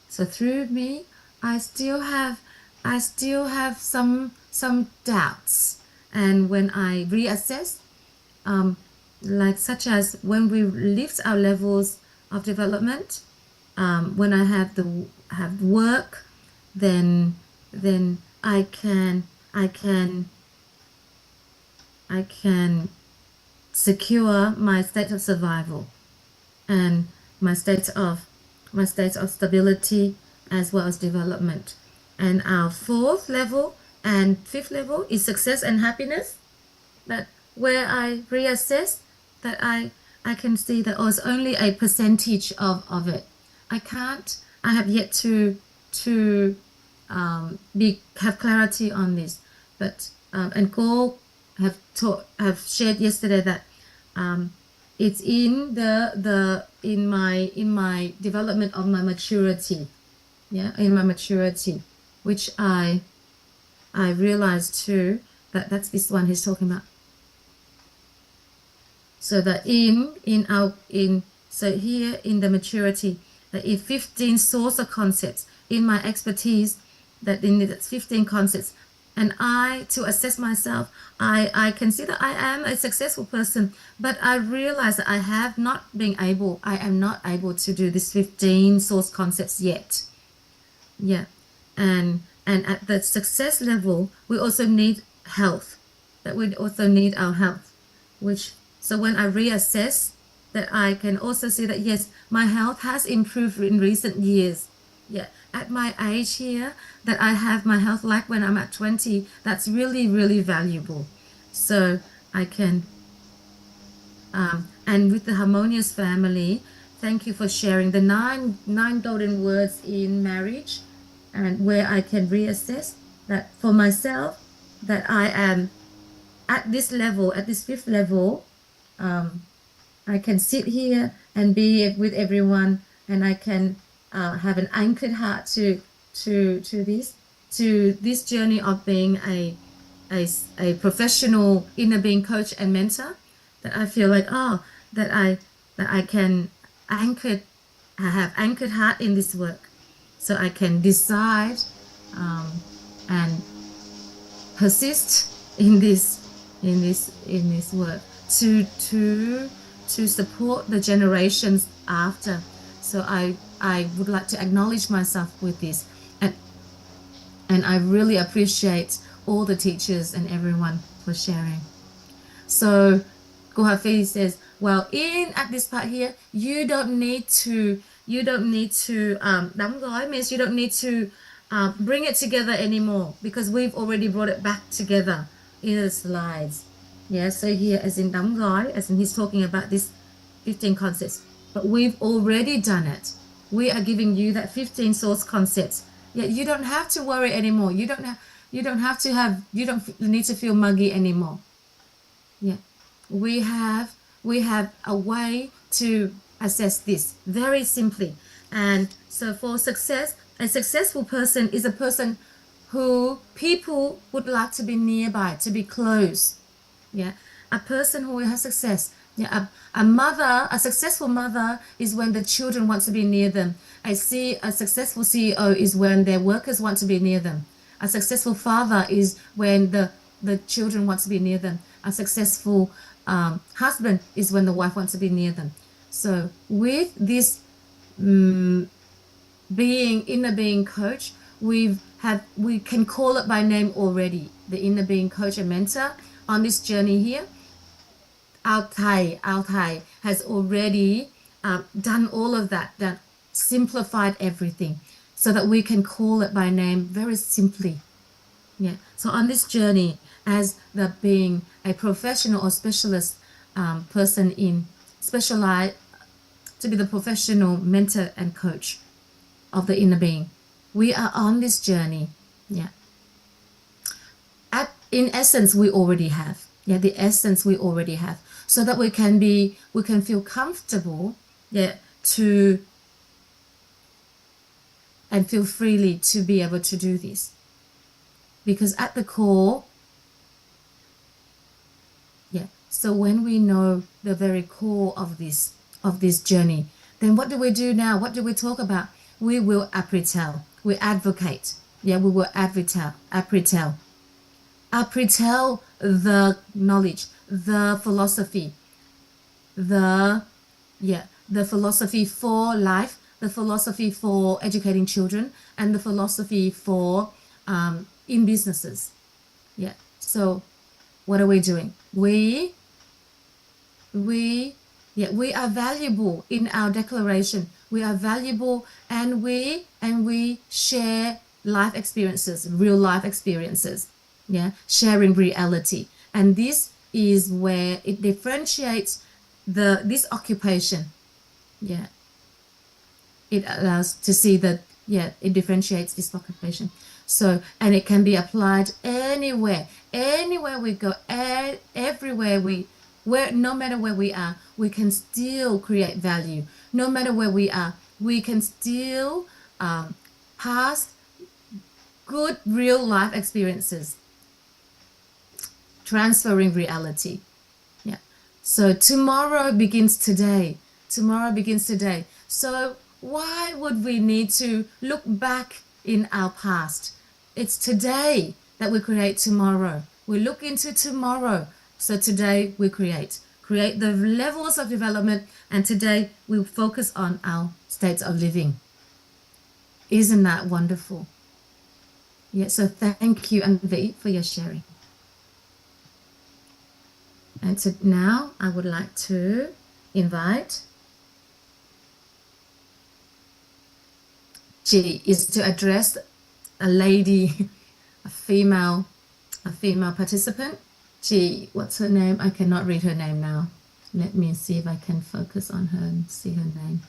So through me, I still have some doubts, and when I reassess, like such as when we lift our levels of development, when I have work, then I can secure my state of survival and my state of stability as well as development. And our fourth level and fifth level is success and happiness, that where I reassess that I can see that it's only a percentage of it. I have yet to have clarity on this, but and Go have shared yesterday that it's in in my development of my maturity, which I realized too that's this one he's talking about. So that so here in the maturity, that in 15 source of concepts in my expertise, that in the 15 concepts, and to assess myself, I can see that I am a successful person, but I realize that I am not able to do this 15 source concepts yet. Yeah, and at the success level, we also need health. That we also need our health, so when I reassess, that I can also see that yes, my health has improved in recent years. Yeah, at my age here, that I have my health like when I'm at 20, that's really, really valuable. So I can, and with the harmonious family, thank you for sharing the nine golden words in marriage, and where I can reassess that for myself, that I am at this level, at this fifth level, I can sit here and be with everyone, and I can have an anchored heart to this journey of being a professional inner being coach and mentor. That I feel like that I can have anchored heart in this work, so I can decide and persist in this work to support the generations after. So I would like to acknowledge myself with this, and I really appreciate all the teachers and everyone for sharing. So Guhafi says, well, at this part here, you don't need to đóng gói, means you don't need to bring it together anymore, because we've already brought it back together in the slides. Yeah, so here as in đóng gói, as in he's talking about this 15 concepts, but we've already done it. We are giving you that 15 source concepts. Yeah, you don't have to worry anymore. You don't need to feel muggy anymore. Yeah, we have a way to assess this very simply. And so for success, a successful person is a person who people would like to be nearby, to be close. Yeah, a person who has success. Yeah, a successful mother is when the children want to be near them. A successful CEO is when their workers want to be near them. A successful father is when the children want to be near them. A successful husband is when the wife wants to be near them. So with this inner being coach, we can call it by name already. The inner being coach and mentor on this journey here. Our Thai has already done all of that, simplified everything so that we can call it by name very simply. Yeah. So on this journey, as the being a professional or specialist person in specialize to be the professional mentor and coach of the inner being, we are on this journey. Yeah. In essence, we already have. Yeah, the essence we already have, so that we can feel comfortable, yeah, to and feel freely to be able to do this. Because at the core, yeah, so when we know the very core of this journey, then what do we do now? What do we talk about? We will apretell. We advocate. Yeah, we will apretell the knowledge, the philosophy, the philosophy for life, the philosophy for educating children, and the philosophy for in businesses. Yeah. So what are we doing? We are valuable in our declaration. We are valuable, and we share life experiences, real life experiences. Yeah, sharing reality. And this is where it differentiates this occupation. Yeah. It allows to see that, yeah, it differentiates this occupation. So, and it can be applied anywhere we go, everywhere no matter where we are, we can still create value. No matter where we are, we can still pass good real life experiences, transferring reality. Yeah. So tomorrow begins today. So why would we need to look back in our past? It's today that we create tomorrow. We look into tomorrow. So today we create the levels of development, and today we focus on our states of living. Isn't that wonderful? Yeah, so thank you, Anvi, for your sharing. And so now I would like to invite G is to address a lady, a female participant. G, what's her name? I cannot read her name now. Let me see if I can focus on her and see her name.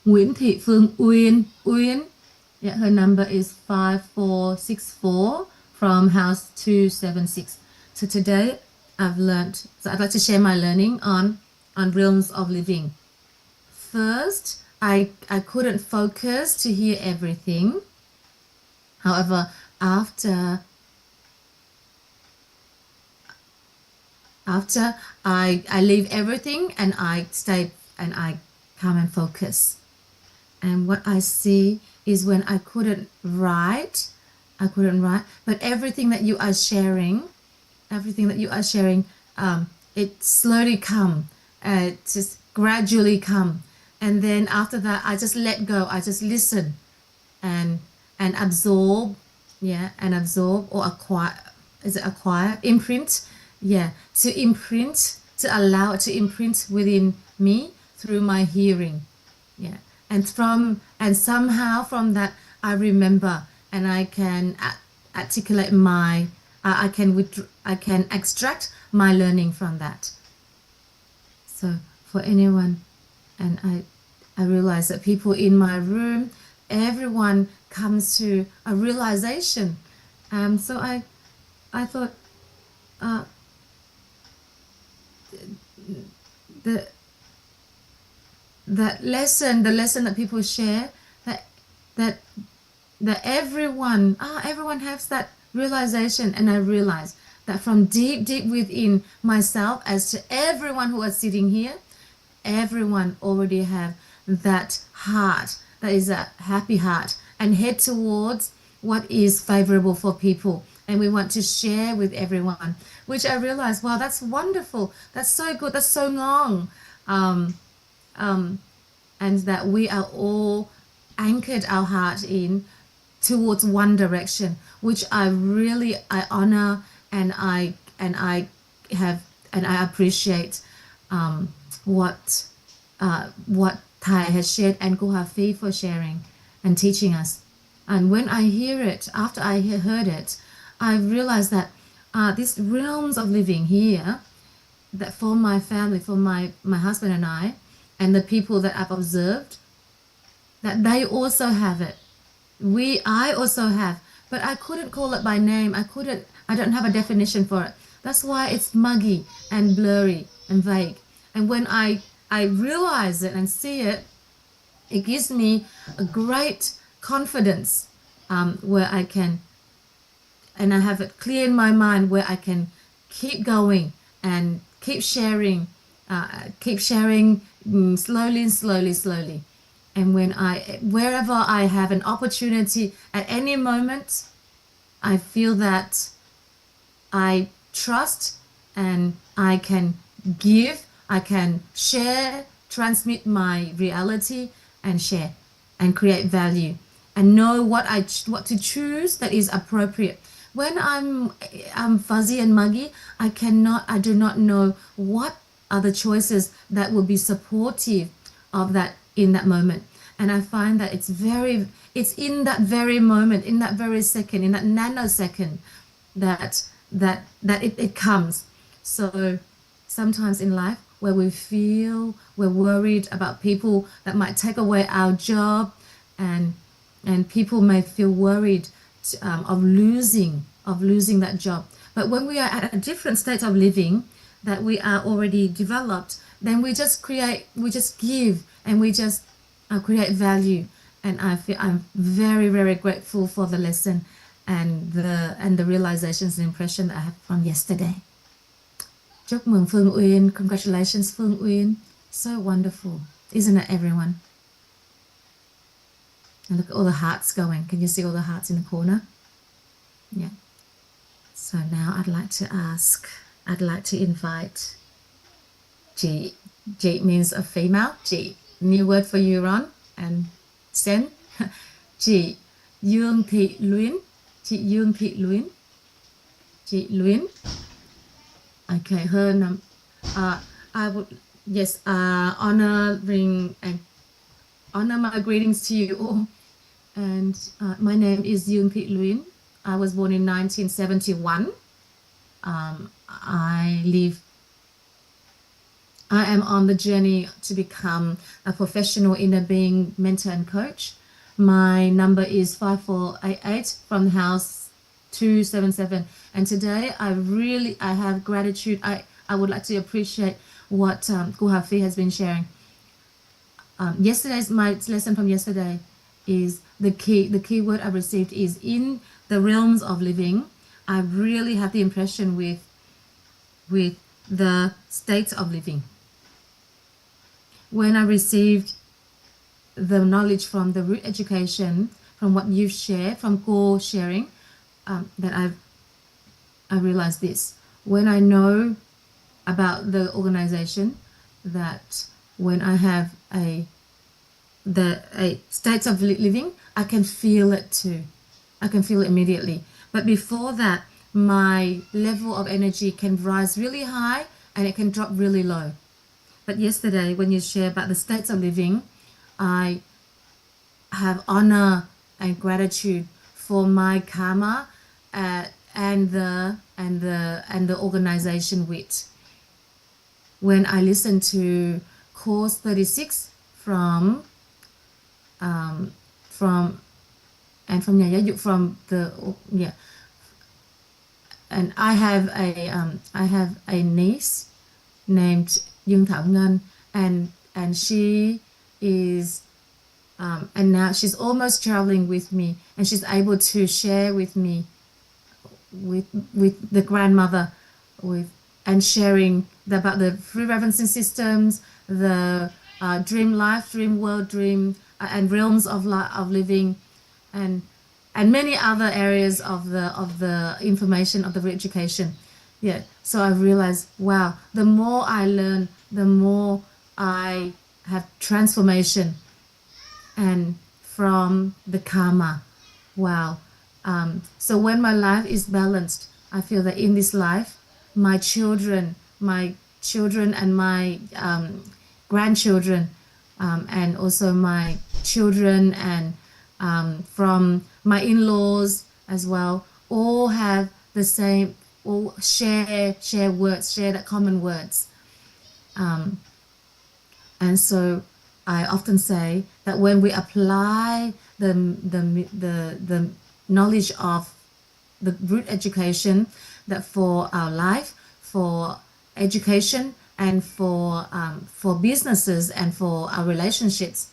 Nguyễn Thị Phương Uyên. Yeah, her number is 5464 from house 276. So today I've learned, so I'd like to share my learning on realms of living. First, I couldn't focus to hear everything. However, after I leave everything and I stay and I come and focus. And what I see is when I couldn't write, but everything that you are sharing, it slowly come, just gradually come. And then after that, I just let go. I just listen and absorb, yeah, and absorb or acquire. Is it acquire? Imprint, yeah, to imprint, to allow it to imprint within me through my hearing, yeah. And somehow from that, I remember, and I can articulate I can extract my learning from that. So for anyone, and I realize that people in my room, everyone comes to a realization. So I thought the lesson that people share, that everyone has that realization, and I realize that from deep within myself, as to everyone who is sitting here, everyone already have that heart that is a happy heart and head towards what is favorable for people, and we want to share with everyone, which I realized, wow, that's wonderful. That's so good. That's so long. And that we are all anchored our heart in towards one direction, which I honor, and I appreciate what Thai has shared, and Kuhafi for sharing and teaching us. And when I hear it, after I heard it, I realized that these realms of living here, that for my family, for my husband and I, and the people that I've observed, that they also have it. I also have, but I couldn't call it by name. I don't have a definition for it. That's why it's muggy and blurry and vague. And when I realize it and see it, it gives me a great confidence where I can, and I have it clear in my mind where I can keep going and keep sharing slowly. And wherever I have an opportunity at any moment, I feel that I trust and I can give, I can share, transmit my reality and share and create value and know what to choose that is appropriate. When I'm fuzzy and muggy, I do not know what are the choices that will be supportive of that in that moment. And I find that it's in that very moment, in that very second, in that nanosecond that it comes. So sometimes in life where we feel we're worried about people that might take away our job, and people may feel worried of losing that job. But when we are at a different state of living that we are already developed, then we just give, and we just create value. And I'm very, very grateful for the lesson and the realizations and impression that I have from yesterday. Chúc mừng Phương Uyên. Congratulations, Phương Uyên. So wonderful, isn't it, everyone? And look at all the hearts going. Can you see all the hearts in the corner? Yeah. So now I'd like to invite Ji. Ji means a female. Ji. New word for you, Ron and Sen. Chị Dương Thị Luyến. Chị Dương Thị Luyến. Chị Luyến. Okay, her name. I would, yes, honor my greetings to you all. And my name is Dương Thị Luyến. I was born in 1971. I am on the journey to become a professional inner being mentor and coach. My number is 5488 from house 277. And today I have gratitude. I would like to appreciate what Kuhafi has been sharing. My lesson from yesterday is the key word I received is in the realms of living. I really have the impression with the states of living. When I received the knowledge from the root education, from what you've shared, from core sharing, that I realized this. When I know about the organization, that when I have a state of living, I can feel it too. I can feel it immediately. But before that, my level of energy can rise really high and it can drop really low. But yesterday, when you share about the states of living, I have honor and gratitude for my karma and the organization with. When I listen to course 36 from nhà giáo dục and I have a niece named Dương Thảo Ngân, and she is and now she's almost traveling with me, and she's able to share with me with the grandmother and sharing about the free referencing systems, the dream life, dream world, dream and realms of living, and and many other areas of the information of the re-education. Yeah, so I realized, wow, the more I learn, the more I have transformation and from the karma. Wow. So when my life is balanced, I feel that in this life, my children and my grandchildren, and also my children and from my in-laws as well, all have the same, all share words, share that common words. And so I often say that when we apply the knowledge of the root education, that for our life, for education, and for businesses and for our relationships,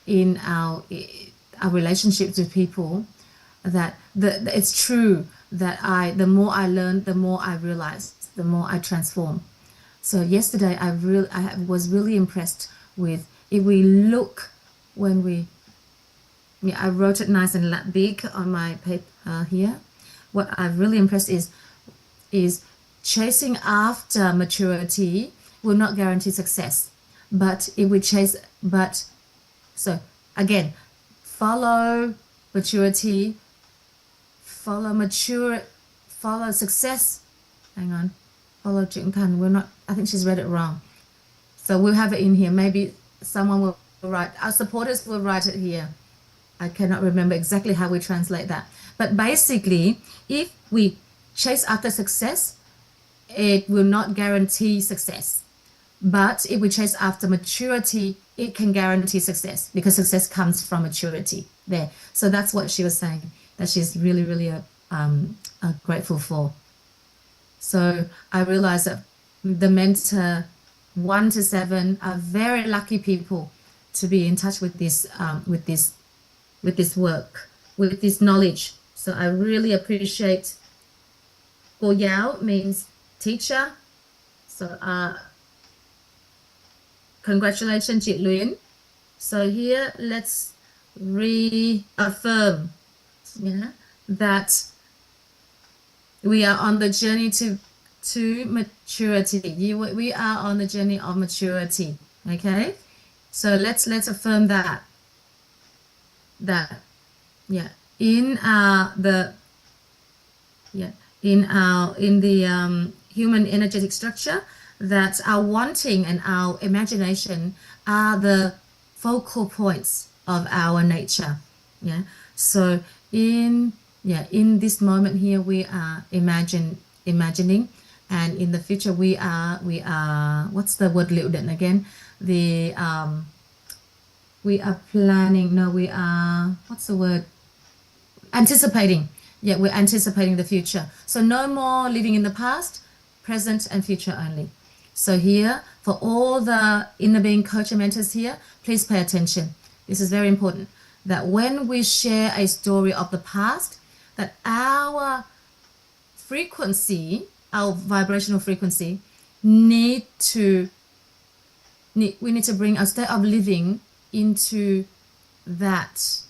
in our relationships with people, that it's true that the more I learn, the more I realize, the more I transform. So yesterday I was really impressed with, if we look, when we, I wrote it nice and big on my paper here. What I'm really impressed is chasing after maturity will not guarantee success. But if we so again, follow maturity, follow success. Hang on. Follow trưởng thành. I think she's read it wrong. So we'll have it in here. Maybe someone will write, our supporters will write it here. I cannot remember exactly how we translate that. But basically, if we chase after success, it will not guarantee success. But if we chase after maturity, it can guarantee success, because success comes from maturity there. So that's what she was saying, that she's really, really grateful for. So I realized that the mentor 1 to 7 are very lucky people to be in touch with this work, with this knowledge. So I really appreciate. Cô giáo means teacher. So congratulations, chị Luyến. So here, let's reaffirm that we are on the journey to maturity. We are on the journey of maturity. Okay, so let's affirm that in the human energetic structure, that our wanting and our imagination are the focal points of our nature. So in this moment here, we are imagining, and in the future we are what's the word liệu định again? We are planning. No, we are, what's the word? Anticipating. Yeah, we're anticipating the future. So no more living in the past, present and future only. So here, for all the inner being coach and mentors here, please pay attention. This is very important, that when we share a story of the past, that our frequency, our vibrational frequency, we need to bring a state of living into that.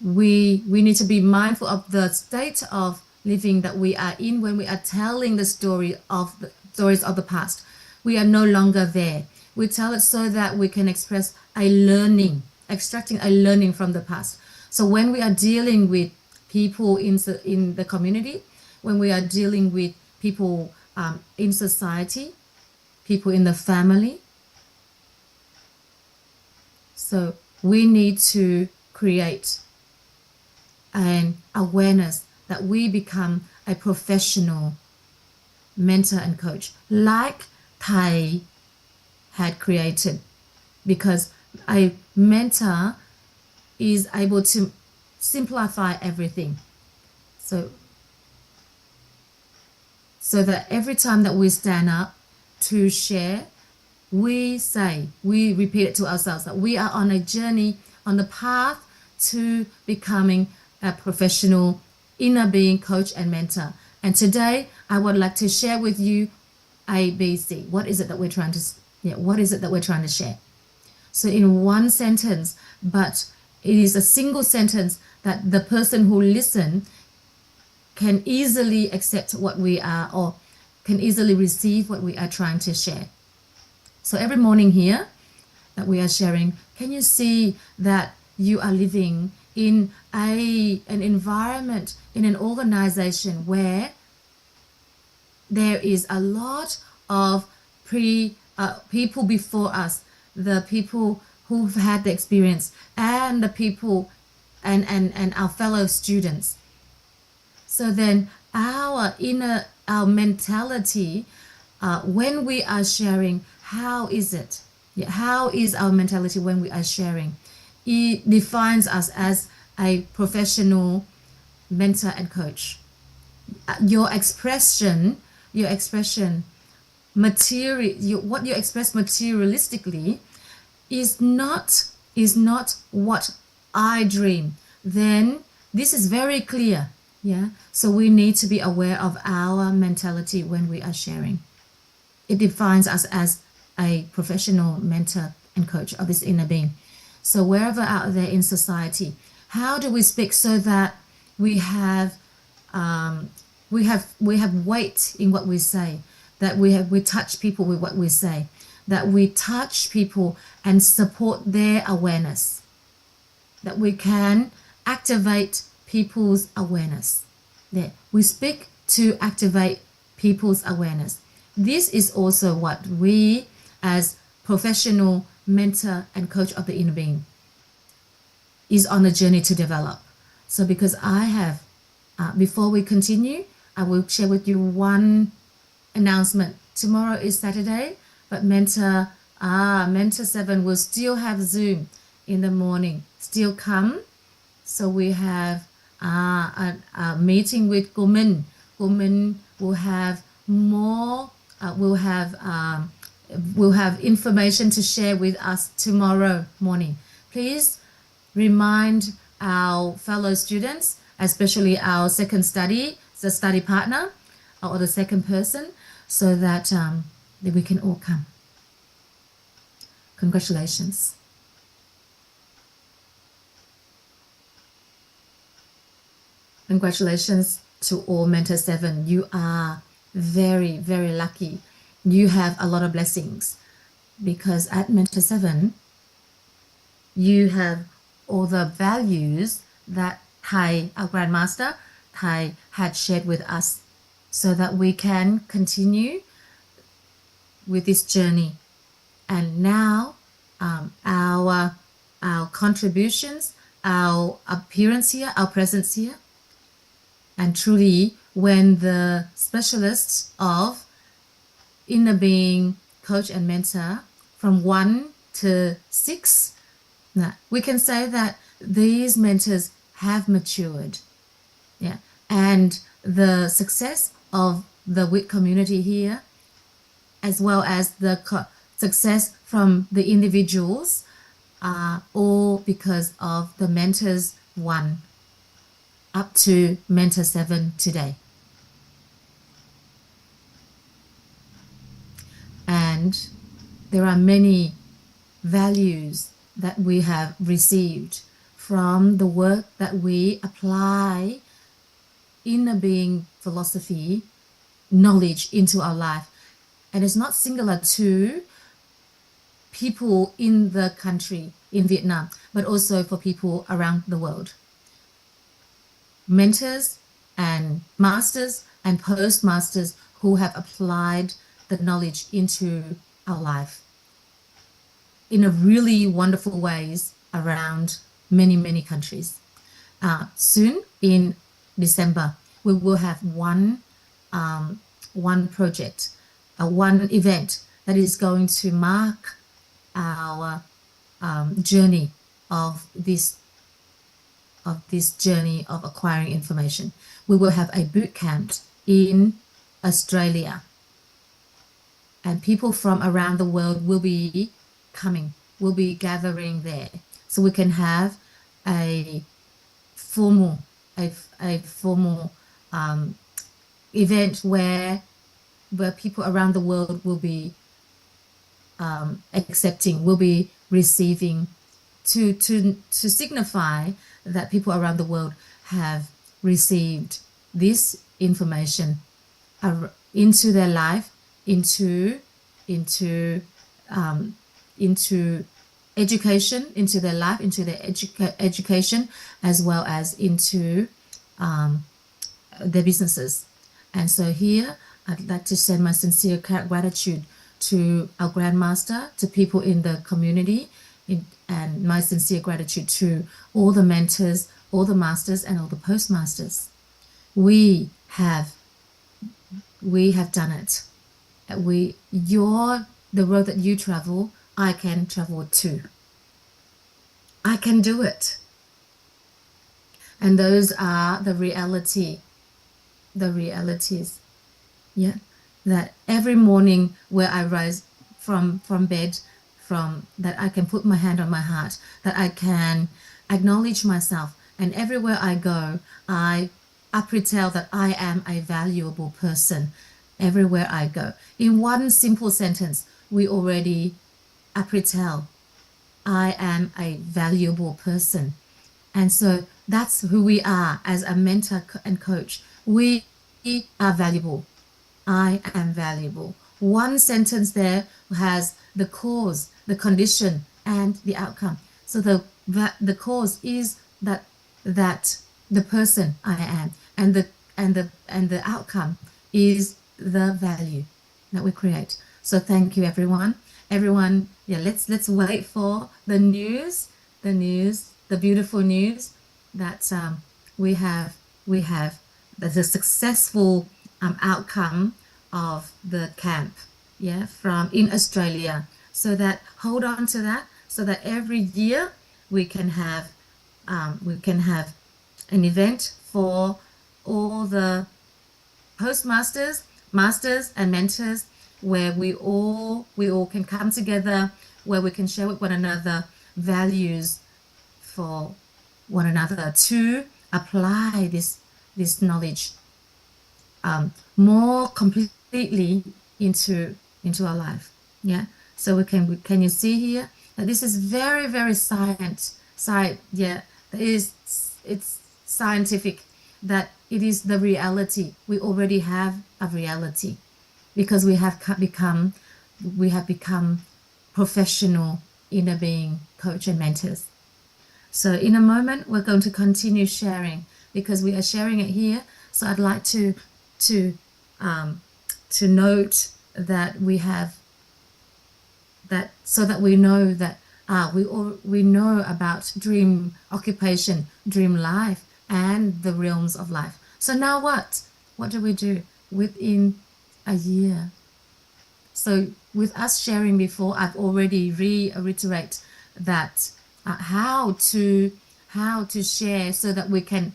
We need to be mindful of the state of living that we are in when we are telling the stories of the past. We are no longer there. We tell it so that we can express a learning, extracting a learning from the past. So when we are dealing with people in the community, when we are dealing with people in society, people in the family, so we need to create an awareness that we become a professional mentor and coach, like Thầy had created, because a mentor is able to simplify everything. So that every time that we stand up to share, we repeat it to ourselves, that we are on a journey, on the path to becoming a professional inner being coach and mentor. And today I would like to share with you A, B, C. What is it that we're trying to, what is it that we're trying to share? So in one sentence, but it is a single sentence that the person who listen can easily accept what we are, or can easily receive what we are trying to share. So every morning here that we are sharing, can you see that you are living in an environment, in an organization where there is a lot of people before us, the people who've had the experience, and the people and our fellow students. So then our mentality, when we are sharing, how is it? How is our mentality when we are sharing? It defines us as a professional mentor and coach. Your expression, what you express materialistically is not what I dream. Then this is very clear. Yeah. So we need to be aware of our mentality when we are sharing. It defines us as a professional mentor and coach of this inner being. So wherever out there in society, how do we speak so that we have weight in what we say, that we touch people with what we say, that we touch people and support their awareness, that we can activate people's awareness. There, we speak to activate people's awareness. This is also what we, as professional mentor and coach of the inner being, is on a journey to develop. So because I have, before we continue, I will share with you one announcement. Tomorrow is Saturday, but Mentor 7 will still have Zoom in the morning, still come. So we have a meeting with Gumin. Gumin will have more, will have information to share with us tomorrow morning. Please remind our fellow students, especially our second study, the study partner or the second person, so that we can all come. Congratulations. Congratulations to all Mentor 7. You are very, very lucky. You have a lot of blessings, because at Mentor 7, you have all the values that Thai, our Grandmaster, Thai, had shared with us, so that we can continue with this journey. And now our contributions, our appearance here, our presence here, and truly when the specialists of inner being, coach and mentor from 1 to 6, we can say that these mentors have matured. Yeah. And the success of the WIT community here, as well as the success from the individuals, are all because of the mentors 1 up to Mentor 7 today. And there are many values that we have received from the work that we apply inner being philosophy knowledge into our life. And it's not singular to people in the country, in Vietnam, but also for people around the world. Mentors and masters and postmasters who have applied the knowledge into our life in a really wonderful ways around many, many countries. Soon in December, we will have one project, one event that is going to mark our journey of this journey of acquiring information. We will have a boot camp in Australia, and people from around the world will be coming, will be gathering there, so we can have a formal event where where people around the world will be accepting, will be receiving, to signify that people around the world have received this information into their life, into education, into their life, into their education, as well as into their businesses. And so here I'd like to send my sincere gratitude to our Grandmaster, to people in the community, and my sincere gratitude to all the mentors, all the masters, and all the postmasters. We have done it. The road that you travel, I can travel too. I can do it. And those are the realities. Yeah. That every morning where I rise from bed, that I can put my hand on my heart, that I can acknowledge myself, and everywhere I go, I pretend that I am a valuable person. Everywhere I go, in one simple sentence, we already pretend I am a valuable person. And so that's who we are as a mentor and coach. We are valuable. I am valuable. One sentence there has the cause, the condition, and the outcome. So the cause is that the person I am, and the outcome is the value that we create. So thank you, everyone. Yeah, let's wait for the news, the beautiful news that we have the successful outcome of the camp, yeah, from in Australia. So that hold on to that, so that every year we can have an event for all the postmasters, masters, and mentors, where we all can come together, where we can share with one another values for one another to apply this knowledge more completely into our life. Yeah. So can you see here that this is very, very yeah, it's scientific, that it is the reality. We already have a reality, because we have become professional inner being coach and mentors. So in a moment we're going to continue sharing, because we are sharing it here. So I'd like to note that we have that, so that we know that we know about dream occupation, dream life, and the realms of life. So now what do we do within a year? So with us sharing before, I've already reiterate that how to share, so that we can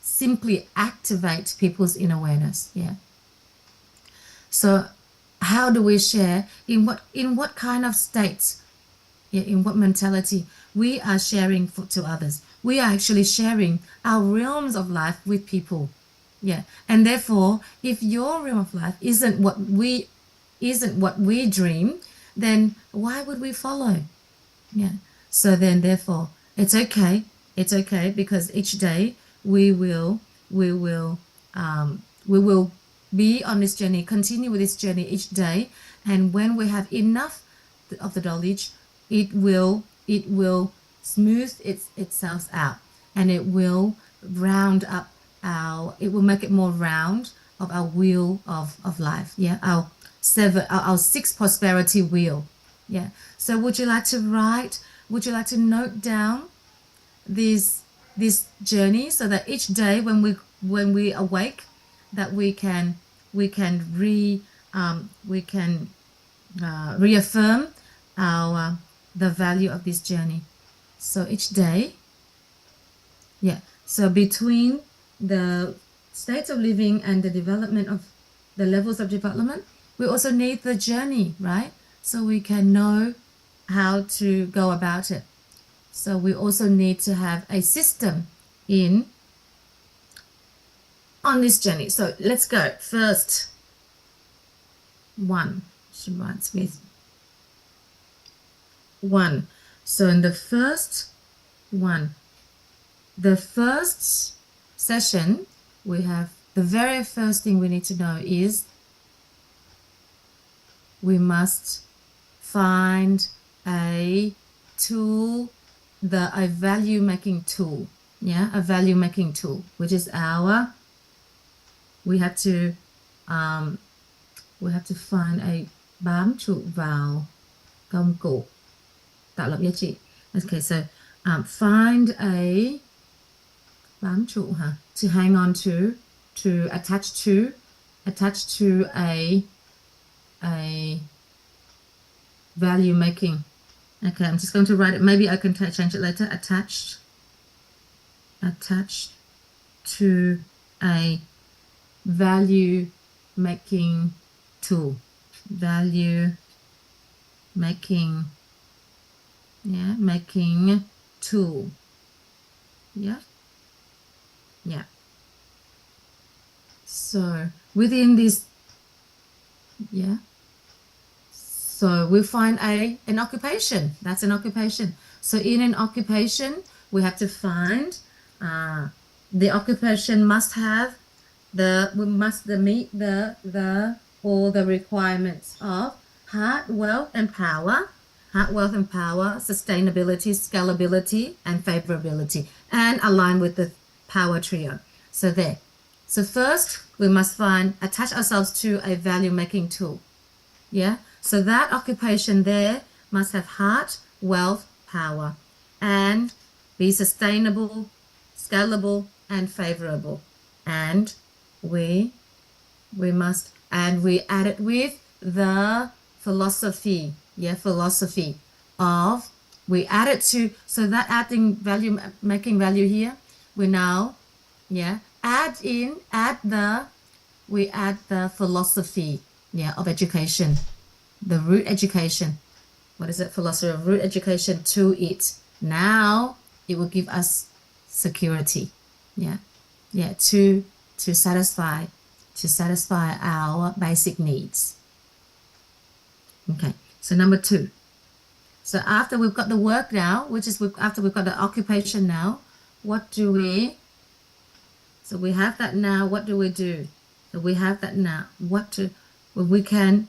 simply activate people's inner awareness. Yeah. So how do we share? In what kind of states? Yeah, in what mentality we are sharing to others? We are actually sharing our realms of life with people. Yeah. And therefore, if your realm of life isn't what we dream, then why would we follow? Yeah. So then, therefore, it's okay, because each day we will be on this journey, continue with this journey each day, and when we have enough of the knowledge, it will smooth itself out, and it will round up it will make it more round of our wheel of life. Yeah, our 6 prosperity wheel. Yeah. So would you like to note down this journey, so that each day when we awake, that we can reaffirm the value of this journey. So each day, yeah. So between the states of living and the development of the levels of development, we also need the journey, right? So we can know how to go about it. So we also need to have a system on this journey. So let's go. First, one. She writes with 1. So in the first one, the first session, we have the very first thing we need to know is we must find a tool, a value making tool. Yeah, a value making tool, which is we have to find a bám trụ vào công cụ tạo lập giá trị. Okay, so find a bám trụ to hang on to attach to a value making. Okay, I'm just going to write it. Maybe I can change it later. Attached to a value making tool. Value making, making tool. Yeah. So within this, so we find an occupation. That's an occupation. So in an occupation, we have to find the occupation must have meet all the requirements of heart, wealth, and power. Heart, wealth, and power, sustainability, scalability, and favorability, and align with the power trio. So there. So first, we must attach ourselves to a value-making tool. Yeah. So that occupation there must have heart, wealth, power, and be sustainable, scalable, and favorable. And we add it with the philosophy. Philosophy of, we add it to, so that making value here, we now, add the philosophy, of education, the root education. What is it? Philosophy of root education to it. Now it will give us security. To satisfy our basic needs. Okay, so number 2. So after we've got the work now, after we've got the occupation now, so we have that now, what do we do? So we have that now, we can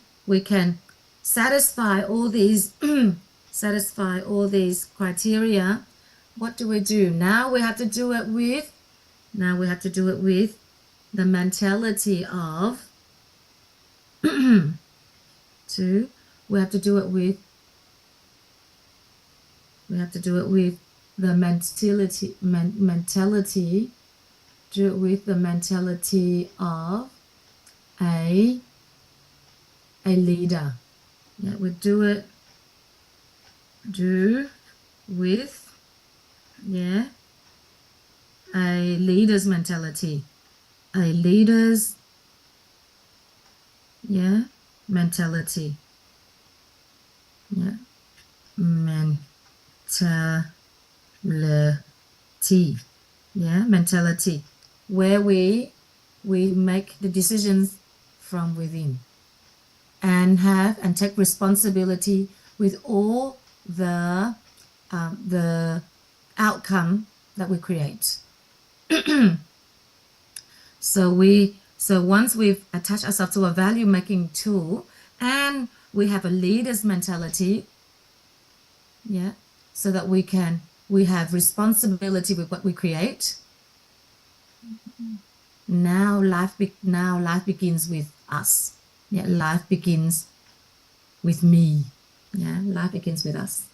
satisfy all these criteria. What do we do? Now we have to do it with the mentality of we have to do it with the mentality of a leader. We do with a leader's mentality. A leader's mentality. Mentality, where we make the decisions from within and take responsibility with all the outcome that we create. So once we've attached ourselves to a value making tool and we have a leader's mentality, so that we have responsibility with what we create. Now life begins with us. Life begins with me. Life begins with us.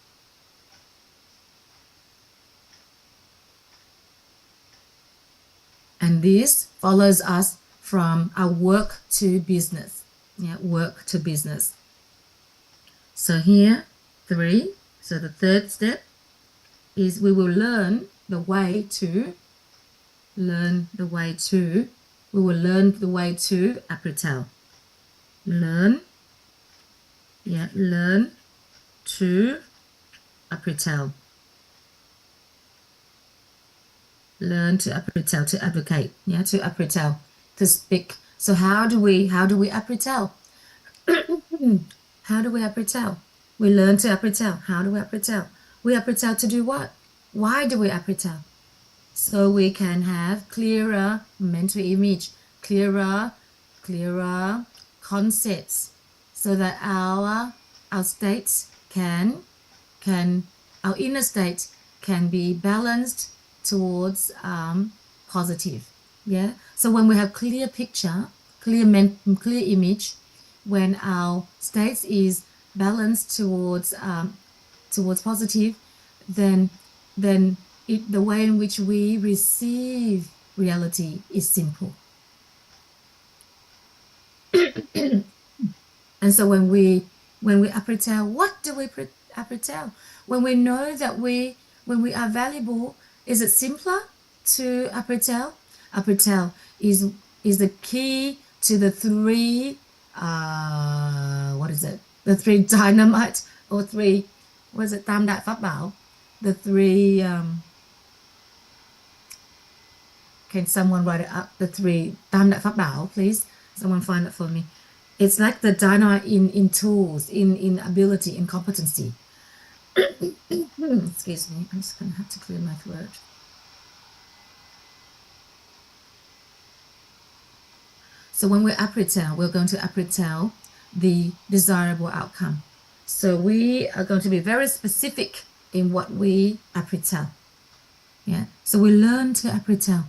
And this follows us from our work to business. Work to business. So here, 3. So the third step is we will learn the way to appreciate. Learn to appreciate. Learn to appreciate, to advocate, to appreciate, to speak. So how do we appreciate? How do we apretell? We learn to apretell. How do we apretell? We apretell to do what? Why do we apretell? So we can have clearer mental image, clearer concepts, so that our states our inner state can be balanced towards positive. Yeah. So when we have clear picture, clear image, when our state is balanced towards positive, then the way in which we receive reality is simple. And so when we apretell, what do we apretell? When we know that when we are valuable, is it simpler to apretell? Apretell is the key to the three the three dynamite, or three, what is it, Tam Đại Pháp Bảo? The three can someone write it up? The three Tam Đại Pháp Bảo, please. Someone find it for me. It's like the dynamite in tools, in ability, in competency. Excuse me, I'm just going to have to clear my throat. So when we apretell, we're going to apretell the desirable outcome. So we are going to be very specific in what we apretell. Yeah. So we learn to apretell.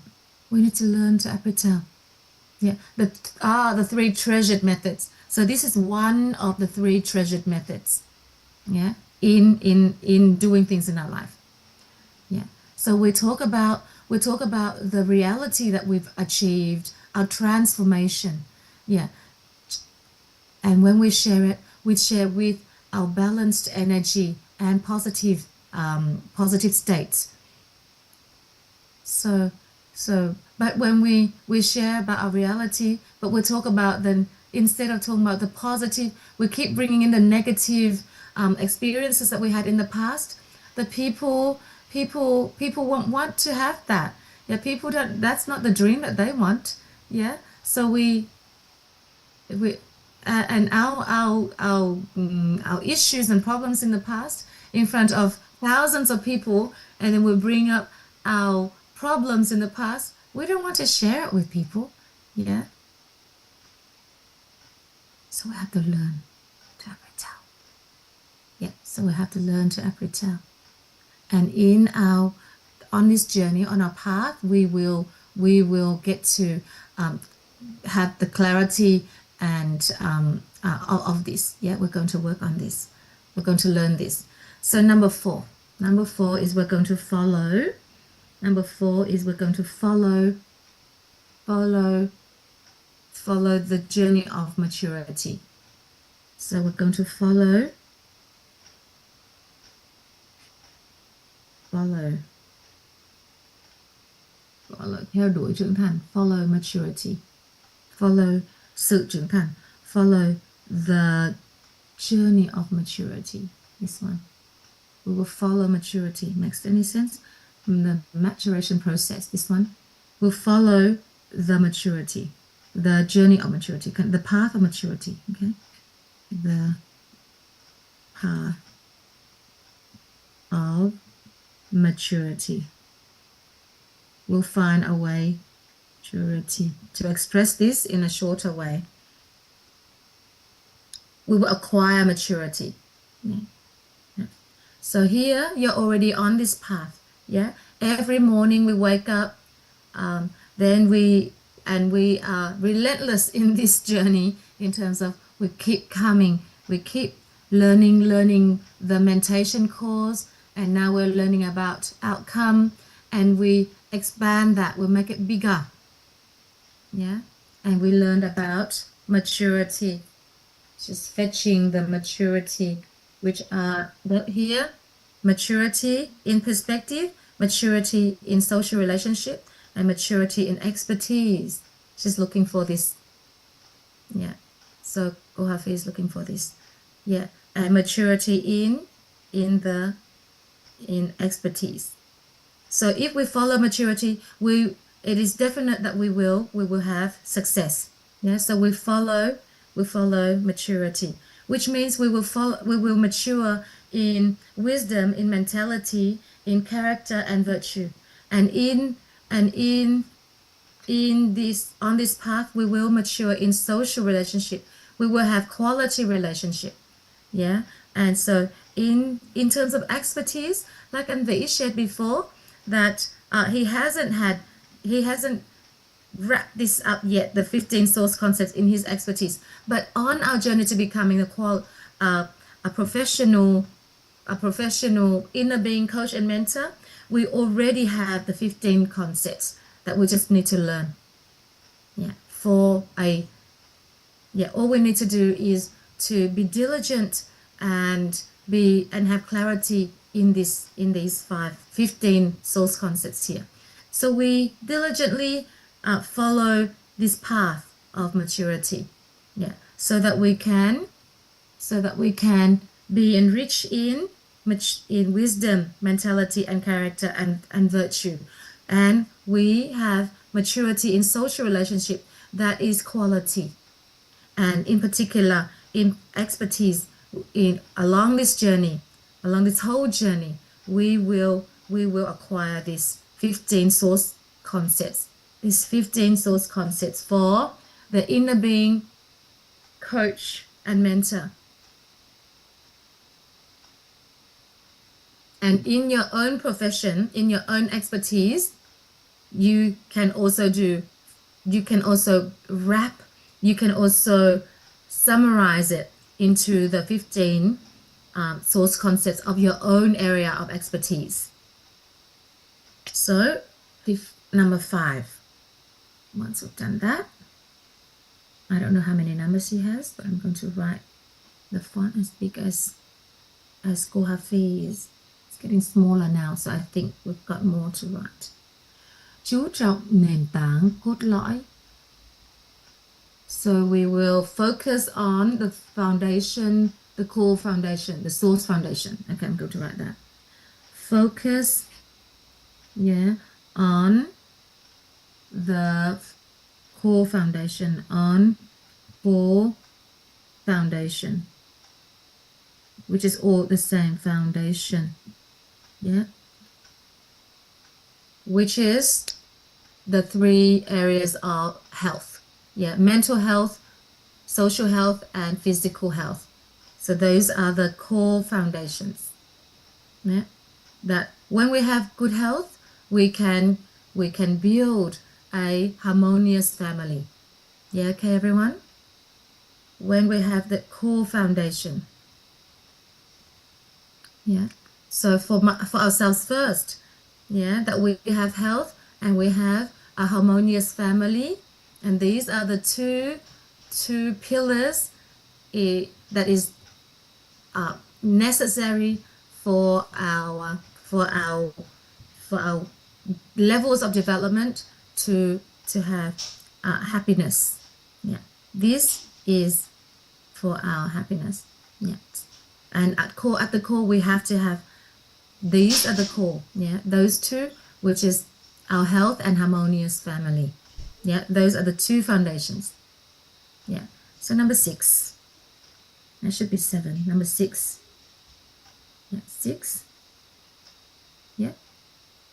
We need to learn to apretell. Yeah. The three treasured methods. So this is one of the three treasured methods. Yeah. In doing things in our life. Yeah. So we talk about the reality that we've achieved, our transformation. Yeah. And when we share it, we share with our balanced energy and positive states. So but when we share about our reality, but we talk about, then instead of talking about the positive, we keep bringing in the negative experiences that we had in the past. The people won't want to have that. Yeah, people don't. That's not the dream that they want. Yeah, so we and our issues and problems in the past in front of thousands of people, and then we bring up our problems in the past. We don't want to share it with people. Yeah. So we have to learn to apretell. Yeah. So we have to learn to apretell. And on this journey, on our path, we will get to have the clarity and of this. Yeah, we're going to work on this. We're going to learn this. So number four is we're going to follow. Number four is we're going to follow the journey of maturity. So we're going to follow theo đuổi trưởng thành, follow maturity, follow sự trưởng thành, follow the journey of maturity. This one, we will follow maturity. Makes any sense? The maturation process. This one, will follow the maturity, the journey of maturity, the path of maturity. Okay, the path of maturity. We'll find a way to express this in a shorter way. We will acquire maturity. Yeah. Yeah. So here you're already on this path. Yeah. Every morning we wake up, then we are relentless in this journey in terms of we keep coming, we keep learning the mentation course, and now we're learning about outcome, and we expand that, we make it bigger. Yeah. And we learned about maturity, just fetching the maturity, which are here, maturity in perspective, maturity in social relationship, and maturity in expertise. She's looking for this. Yeah. So Gohafi is looking for this. Yeah. And maturity in expertise. So if we follow maturity, it is definite that we will have success. Yeah. So we follow maturity, which means we will mature in wisdom, in mentality, in character and virtue. And on this path, we will mature in social relationship. We will have quality relationship. Yeah. And so in terms of expertise, like Anvi shared before, that he hasn't wrapped this up yet, the 15 source concepts in his expertise. But on our journey to becoming a professional inner being coach and mentor, we already have the 15 concepts that we just need to learn. Yeah. All we need to do is to be diligent and have clarity in these 15 source concepts here. So we diligently follow this path of maturity, yeah, so that we can be enriched in wisdom, mentality, and character and virtue, and we have maturity in social relationship that is quality, and in particular in expertise along this whole journey, we will acquire these 15 source concepts. These 15 source concepts for the inner being coach and mentor. And in your own profession, in your own expertise, you can also summarize it into the 15 source concepts of your own area of expertise. So number 5. Once we've done that, I don't know how many numbers he has, but I'm going to write the font as big as Go Hafiz. It's getting smaller now, so I think we've got more to write. Chú trọng nền tảng cốt lõi. So we will focus on the foundation, the core foundation, the source foundation. Okay, I'm going to write that. Focus, on the core foundation, which is all the same foundation, which is the 3 areas of health, mental health, social health, and physical health. So those are the core foundations. That when we have good health, we can build a harmonious family. Yeah, okay, everyone? When we have the core foundation. Yeah. So for ourselves first, that we have health and we have a harmonious family, and these are the two pillars that is necessary for our levels of development to have happiness. Yeah, this is for our happiness. Yeah, and at the core we have to have, these are the core. Yeah, those 2, which is our health and harmonious family. Yeah, those are the 2 foundations. Yeah. So number 6. That should be 7. Number 6. Yeah, 6. Yeah.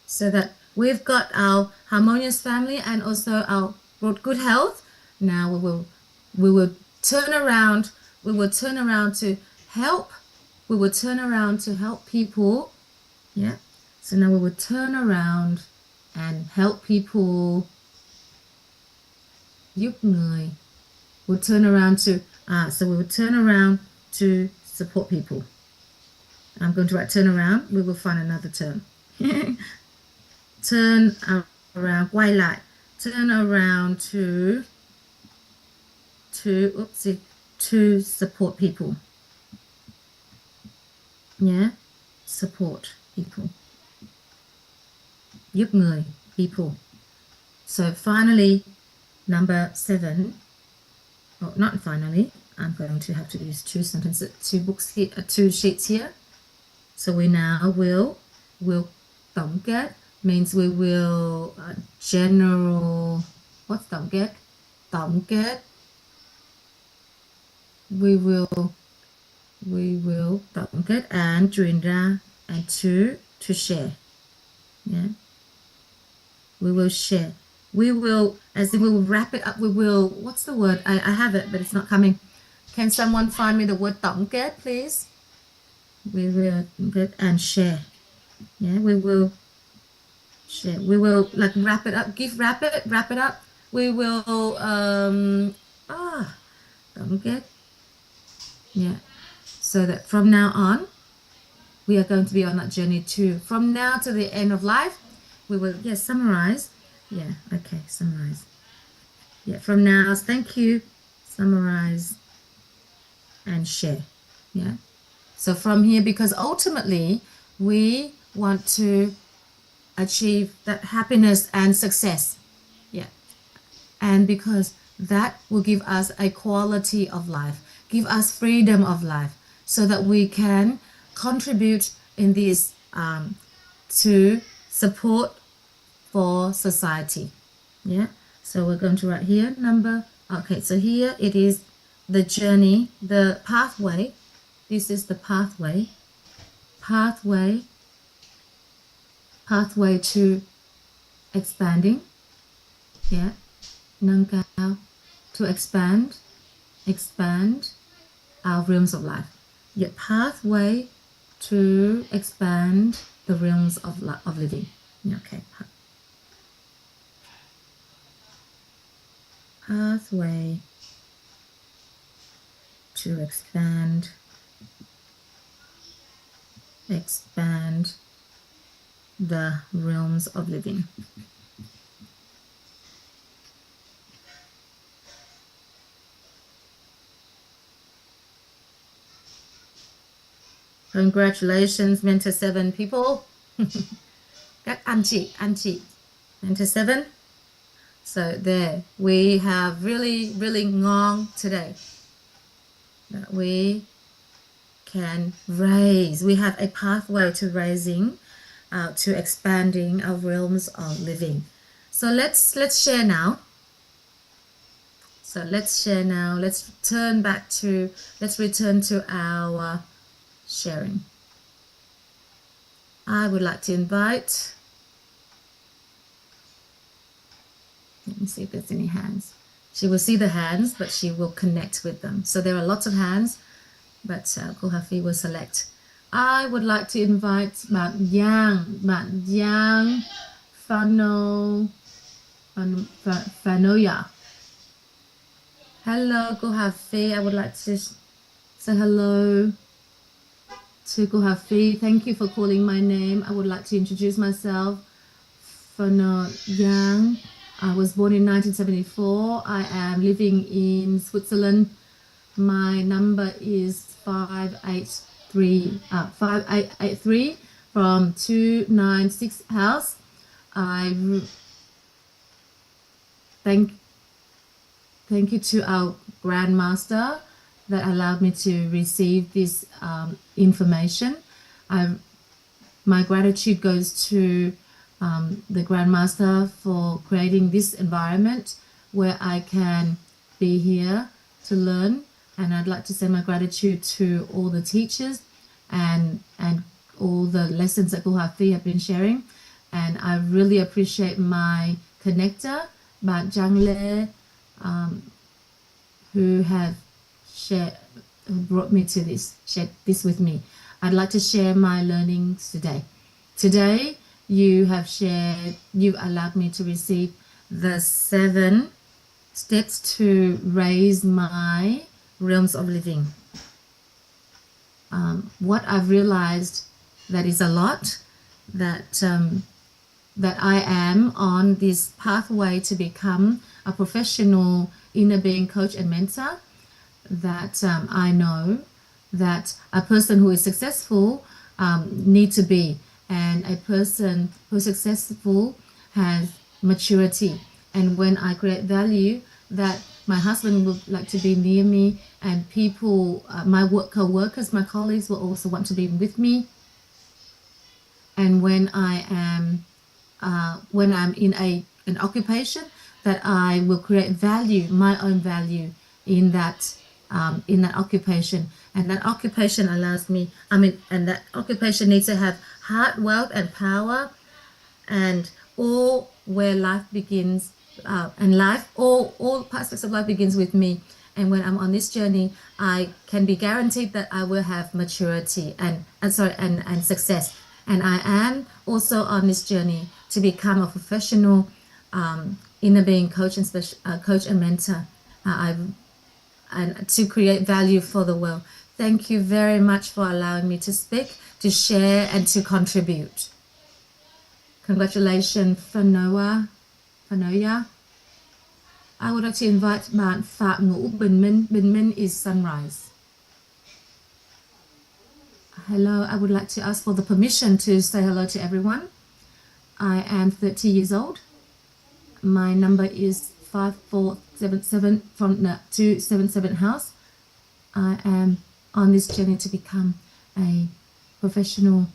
So that we've got our harmonious family and also our good health. Now we will turn around. We will turn around to help. We will turn around to help people. Yeah. So now we will turn around and help people. Giúp người. We'll turn around to so we will turn around to support people. I'm going to write turn around. We will find another term. Turn around, quay lại. Turn around to support people. Yeah, support people. Giúp người, people. So finally, number 7. Oh, not finally. I'm going to have to use 2 sentences, 2 books here, 2 sheets here. So we now will tổng kết, means we will general. What's tổng kết? Tổng kết we will tổng kết and truyền ra and to share. Yeah. We will share. We will, as in we will wrap it up. We will, what's the word? I have it, but it's not coming. Can someone find me the word tổng kết, please? We will get and share. Yeah, we will share. We will like wrap it up. Wrap it up. We will tổng kết. Yeah. So that from now on, we are going to be on that journey too. From now to the end of life, we will summarize. Yeah, okay, summarize. Yeah, from now, thank you, summarize, and share. Yeah. So from here, because ultimately we want to achieve that happiness and success. Yeah. And because that will give us a quality of life, give us freedom of life, so that we can contribute in this to support for society. Yeah. So we're going to write here okay, so here it is the journey, the pathway. This is the pathway to expanding. Yeah. Nâng cao, to expand our realms of life. Yeah, pathway to expand the realms of living. Okay. Pathway to expand the realms of living. Congratulations, Mentor 7 people. Các anh chị, Mentor 7. So there, we have really, really ngon today. That we can raise. We have a pathway to raising, to expanding our realms of living. So let's share now. Let's return to our sharing. I would like to invite, let me see if there's any hands. She will see the hands, but she will connect with them. So there are lots of hands, but cô Hafi will select. I would like to invite bạn Giang Fanoya. Hello, cô Hafi. I would like to say hello to cô Hafi. Thank you for calling my name. I would like to introduce myself. Fano Yang. I was born in 1974. I am living in Switzerland. My number is 5883 from 296 house. I thank you to our grandmaster that allowed me to receive this information. My gratitude goes to the grandmaster for creating this environment where I can be here to learn, and I'd like to send my gratitude to all the teachers and all the lessons that cô Hafi have been sharing. And I really appreciate my connector, bạn Trang Lê, who brought me to this, shared this with me. I'd like to share my learnings today. Today, you've allowed me to receive the 7 steps to raise my realms of living. What I've realized that is a lot, that I am on this pathway to become a professional inner being coach and mentor, that I know that a person who is successful need to be, and a person who's successful has maturity. And when I create value, that my husband would like to be near me, and people, my co-workers, my colleagues will also want to be with me. And when I'm in an occupation, that I will create value, my own value in that in that occupation. And that occupation allows me, and that occupation needs to have heart, wealth, and power, and all where life begins, and life, all aspects of life begins with me. And when I'm on this journey, I can be guaranteed that I will have maturity and success. And I am also on this journey to become a professional inner being coach and mentor, and to create value for the world. Thank you very much for allowing me to speak, to share, and to contribute. Congratulations, Fanoya. I would like to invite bạn Phạm Ngũ Bình Minh. Bình Minh is sunrise. Hello, I would like to ask for the permission to say hello to everyone. I am 30 years old. My number is 5477 from the 277 house. I am on this journey to become a professional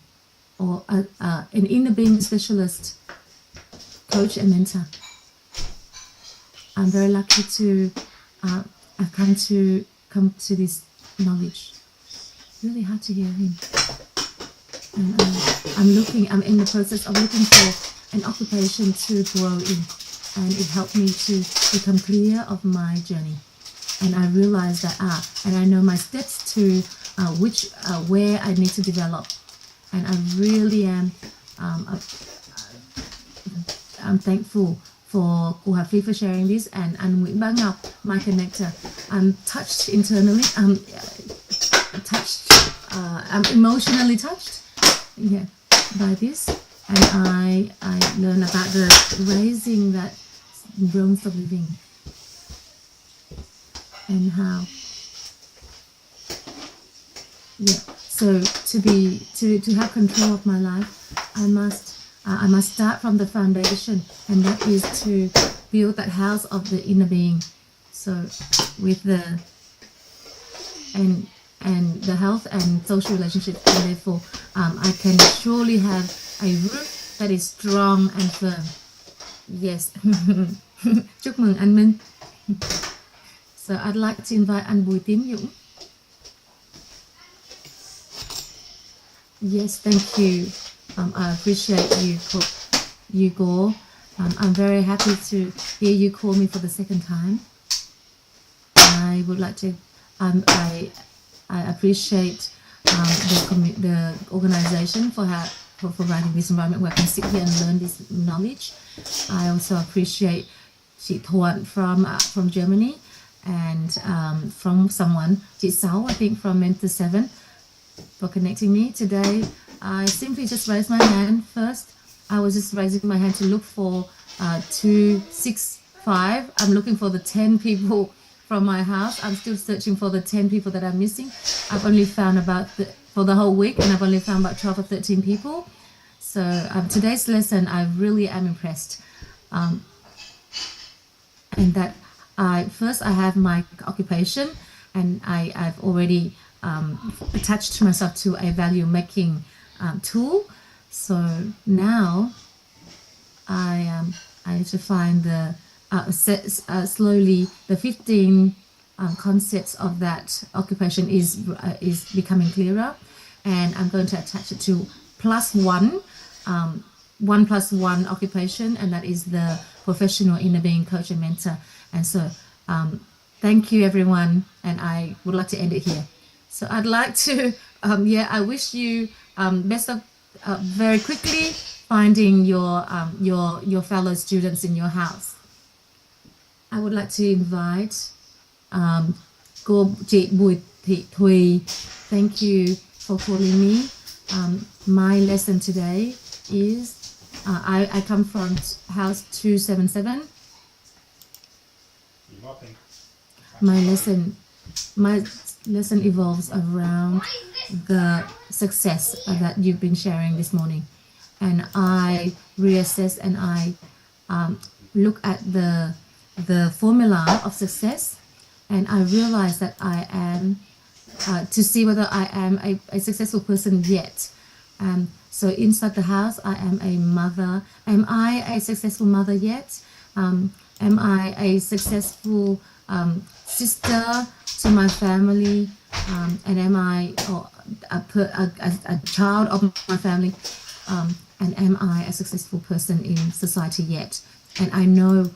or an inner being specialist, coach and mentor. I'm very lucky to I've come to this knowledge. Really hard to hear him. And I'm in the process of looking for an occupation to grow in, and it helped me to become clear of my journey. And I realized that and I know my steps to where I need to develop. And I really am I'm thankful for cô Hà Phi for sharing this, and Nguyễn Bá Ngọc, my connector. I'm touched internally. I'm emotionally touched, by this, and I learn about the raising that realms of living, and how. So to have control of my life, I must start from the foundation, and that is to build that house of the inner being. So with the the health and social relationships, and therefore I can surely have a roof that is strong and firm. Yes. Chúc mừng anh Minh. So I'd like to invite anh Bùi Tiến Dũng. Yes, thank you. I appreciate you, Gore. I'm very happy to hear you call me for the second time. I would like to. I appreciate the organization for providing this environment where I can sit here and learn this knowledge. I also appreciate chị Thuận from Germany, and from someone, chị Sáu, I think from Mentor 7, for connecting me today. I simply just raised my hand first. I was just raising my hand to look for 265. I'm looking for the 10 people from my house. I'm still searching for the 10 people that I'm missing. I've only found for the whole week, and I've only found about 12 or 13 people. So today's lesson, I really am impressed. And that I have my occupation, and I've already attached myself to a value making tool. So now I need to find the slowly the 15 concepts of that occupation is becoming clearer, and I'm going to attach it to +1 1+1 occupation, and that is the professional inner being coach and mentor. And so thank you everyone, and I would like to end it here. So I'd like to I wish you best of very quickly finding your fellow students in your house. I would like to invite cô chị Bùi Thị Thùy. Thank you for calling me. My lesson today is I come from house 277. My lesson evolves around the success that you've been sharing this morning, and I reassess and I look at the formula of success, and I realize that I am to see whether I am a successful person yet. So inside the house, I am a mother. Am I a successful mother yet? Am I a successful sister to my family, and am I a child of my family, and am I a successful person in society yet? And I know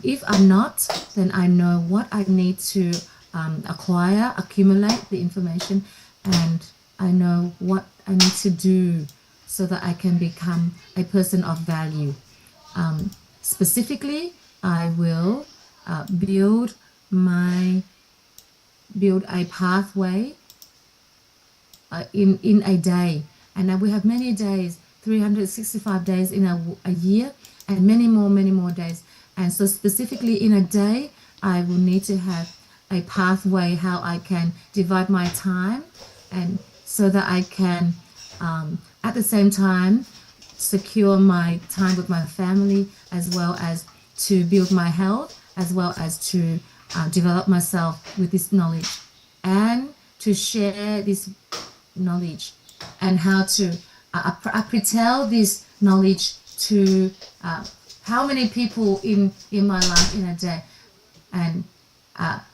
if I'm not, then I know what I need to accumulate the information, and I know what I need to do so that I can become a person of value. Specifically, I will build a pathway in a day, and we have many days, 365 days in a year, and many more days. And so specifically in a day, I will need to have a pathway how I can divide my time, and so that I can at the same time secure my time with my family, as well as to build my health, as well as to develop myself with this knowledge, and to share this knowledge, and how to tell this knowledge to how many people in my life in a day, and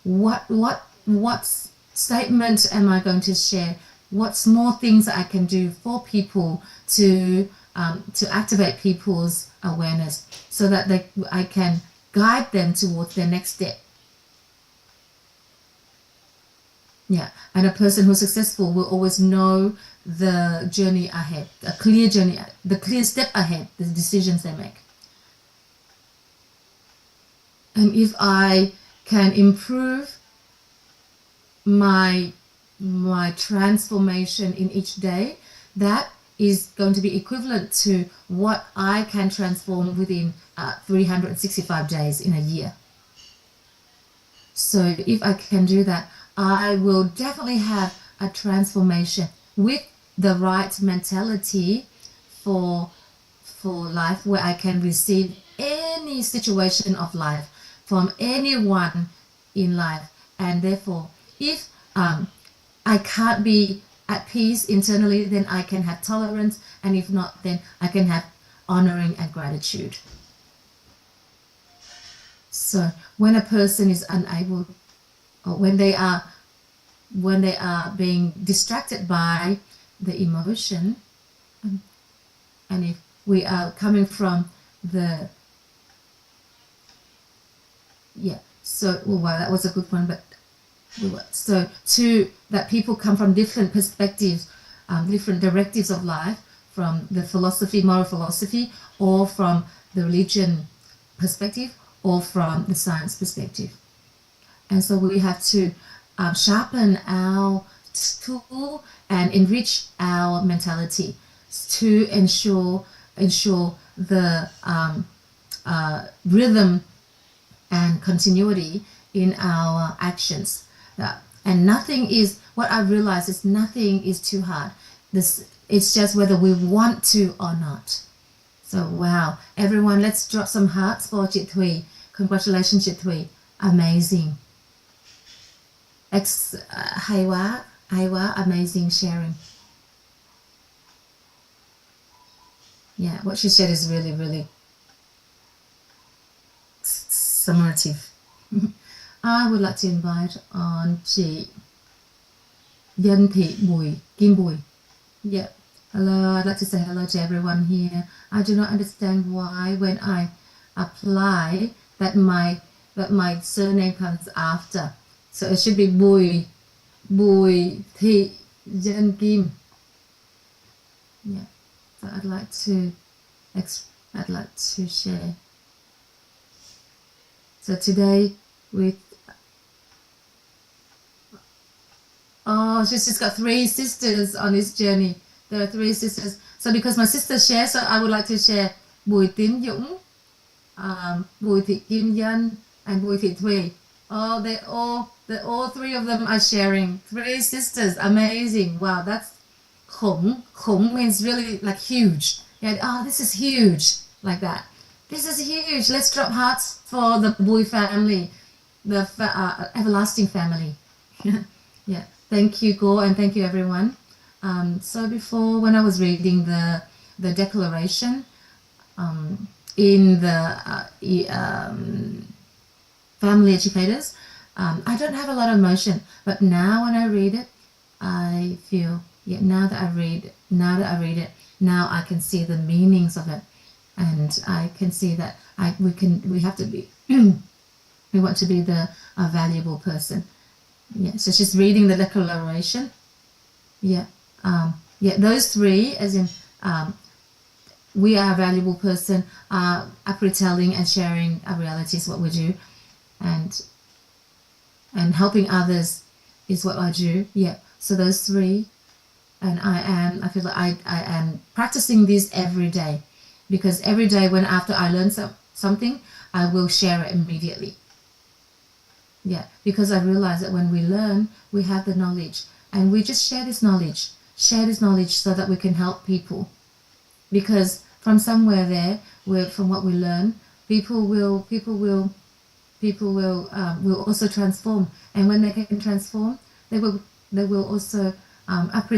what statement am I going to share, what small things I can do for people to activate people's awareness, so that I can guide them towards their next step. Yeah, and a person who's successful will always know the journey ahead, a clear journey, the clear step ahead, the decisions they make. And if I can improve my transformation in each day, that is going to be equivalent to what I can transform within 365 days in a year. So if I can do that, I will definitely have a transformation with the right mentality for life, where I can receive any situation of life from anyone in life. And therefore, if I can't be at peace internally, then I can have tolerance, and if not, then I can have honoring and gratitude. So when a person is unable, or when they are being distracted by the emotion, and if we are coming from the that was a good one, but so to that people come from different perspectives, different directives of life, from the moral philosophy, or from the religion perspective, or from the science perspective. And so we have to sharpen our tool and enrich our mentality to ensure the rhythm and continuity in our actions. And what I realize is nothing is too hard. It's just whether we want to or not. So wow, everyone, let's drop some hearts for Chị Thùy. Congratulations, Chị Thùy. Amazing. Hay quá, amazing sharing. Yeah, what she said is really, really summative. I would like to invite on chị Dân Thị Kim Bùi. Yeah. Hello, I'd like to say hello to everyone here. I do not understand why when I apply that my surname comes after. So it should be Bùi Thị Dân Kim. Yeah. So I'd like to share. So today she's just got 3 sisters on this journey. There are 3 sisters. So because my sister shares, so I would like to share Bùi Tín Dũng, Bùi Thị Kim Dân, and Bùi Thị Thùy. Oh, all 3 of them are sharing. 3 sisters, amazing. Wow, that's khủng. Khủng means really like huge. Yeah, this is huge, like that. This is huge. Let's drop hearts for the Bùi family, the everlasting family. Yeah, thank you, Go, and thank you, everyone. So before, when I was reading the declaration in the family educators, I don't have a lot of emotion, but now when I read it, I feel, yeah, now that I read it, now I can see the meanings of it, and I can see that we have to be, we want to be the valuable person. Yeah, so just reading the declaration. Yeah, those three, as in, we are a valuable person, telling and sharing our reality is what we do, and helping others is what I do. Yeah, so those three, and I feel like I am practicing this every day, because every day when after I learn something, I will share it immediately. Yeah, because I realize that when we learn, we have the knowledge, and we just share this knowledge so that we can help people. Because from somewhere there, from what we learn, people will also transform, and when they can transform, they will also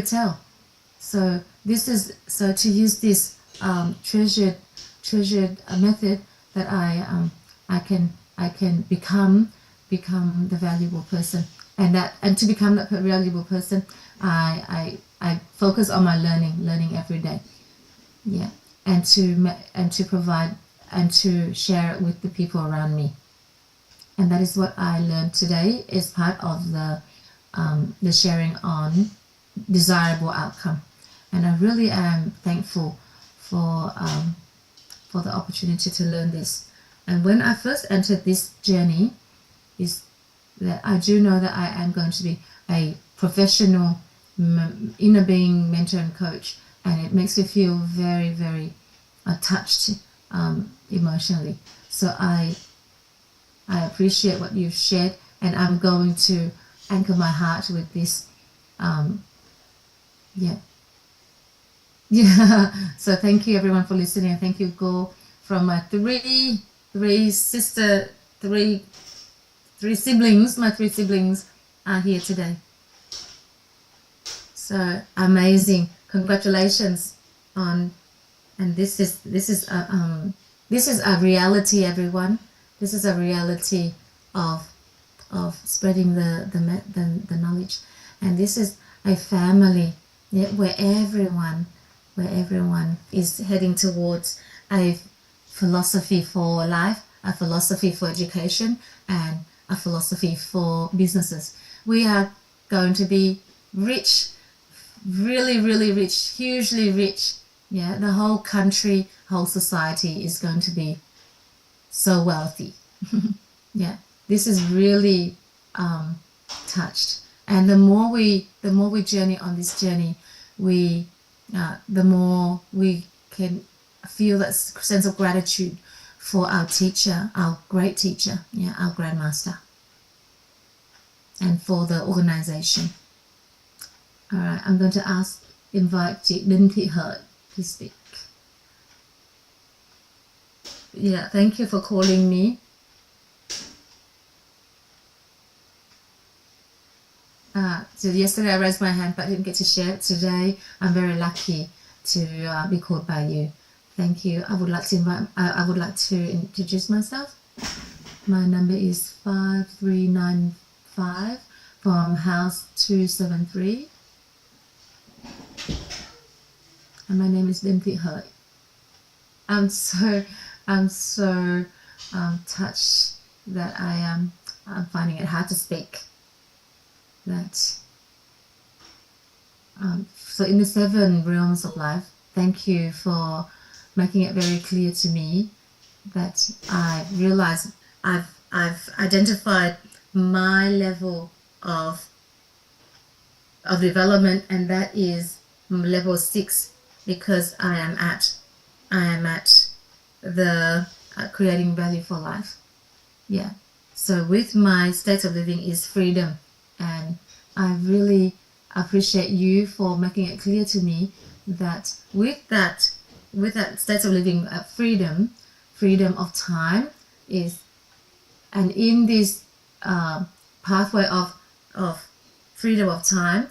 tell. So to use this treasured method, that I can become the valuable person, and to become that valuable person, I focus on my learning every day. Yeah, and to provide and to share it with the people around me. And that is what I learned today, is part of the sharing on desirable outcome. And I really am thankful for the opportunity to learn this. And when I first entered this journey, is that I do know that I am going to be a professional inner being mentor and coach, and it makes me feel very, very touched emotionally. So I appreciate what you've shared, and I'm going to anchor my heart with this. So thank you everyone for listening, and thank you, Go, from my three siblings. My three siblings are here today. So amazing! Congratulations on, and this is a reality, everyone. This is a reality of spreading the knowledge, and this is a family, where everyone is heading towards a philosophy for life, a philosophy for education, and a philosophy for businesses. We are going to be rich, really, really rich, hugely rich. Yeah, the whole country, whole society is going to be so wealthy. Yeah, this is really touched. And the more we journey on this journey, the more we can feel that sense of gratitude for our teacher, our great teacher, our grandmaster, and for the organization. All right, I'm going to invite chị Đinh Thị Hợi to speak. Yeah, thank you for calling me. So yesterday I raised my hand, but I didn't get to share it. Today I'm very lucky to be called by you. Thank you. I would like to introduce myself. My number is 5395 from house 273, and my name is Đinh Thị Hợi. I'm so touched that I'm finding it hard to speak. So in the 7 realms of life, thank you for making it very clear to me that I realized I've identified my level of development, and that is level 6, because I am at the creating value for life. Yeah. So with my state of living is freedom, and I really appreciate you for making it clear to me that with that state of living, freedom of time is, and in this pathway of freedom of time,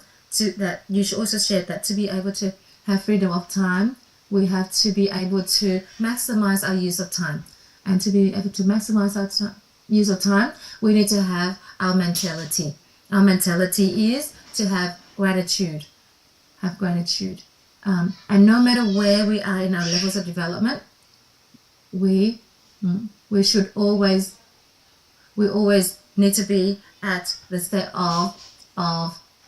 that you should also share that to be able to have freedom of time, we have to be able to maximize our use of time, and to be able to maximize our use of time, we need to have our mentality. Our mentality is to have gratitude. Have gratitude. And no matter where we are in our levels of development, we should always need to be at the state of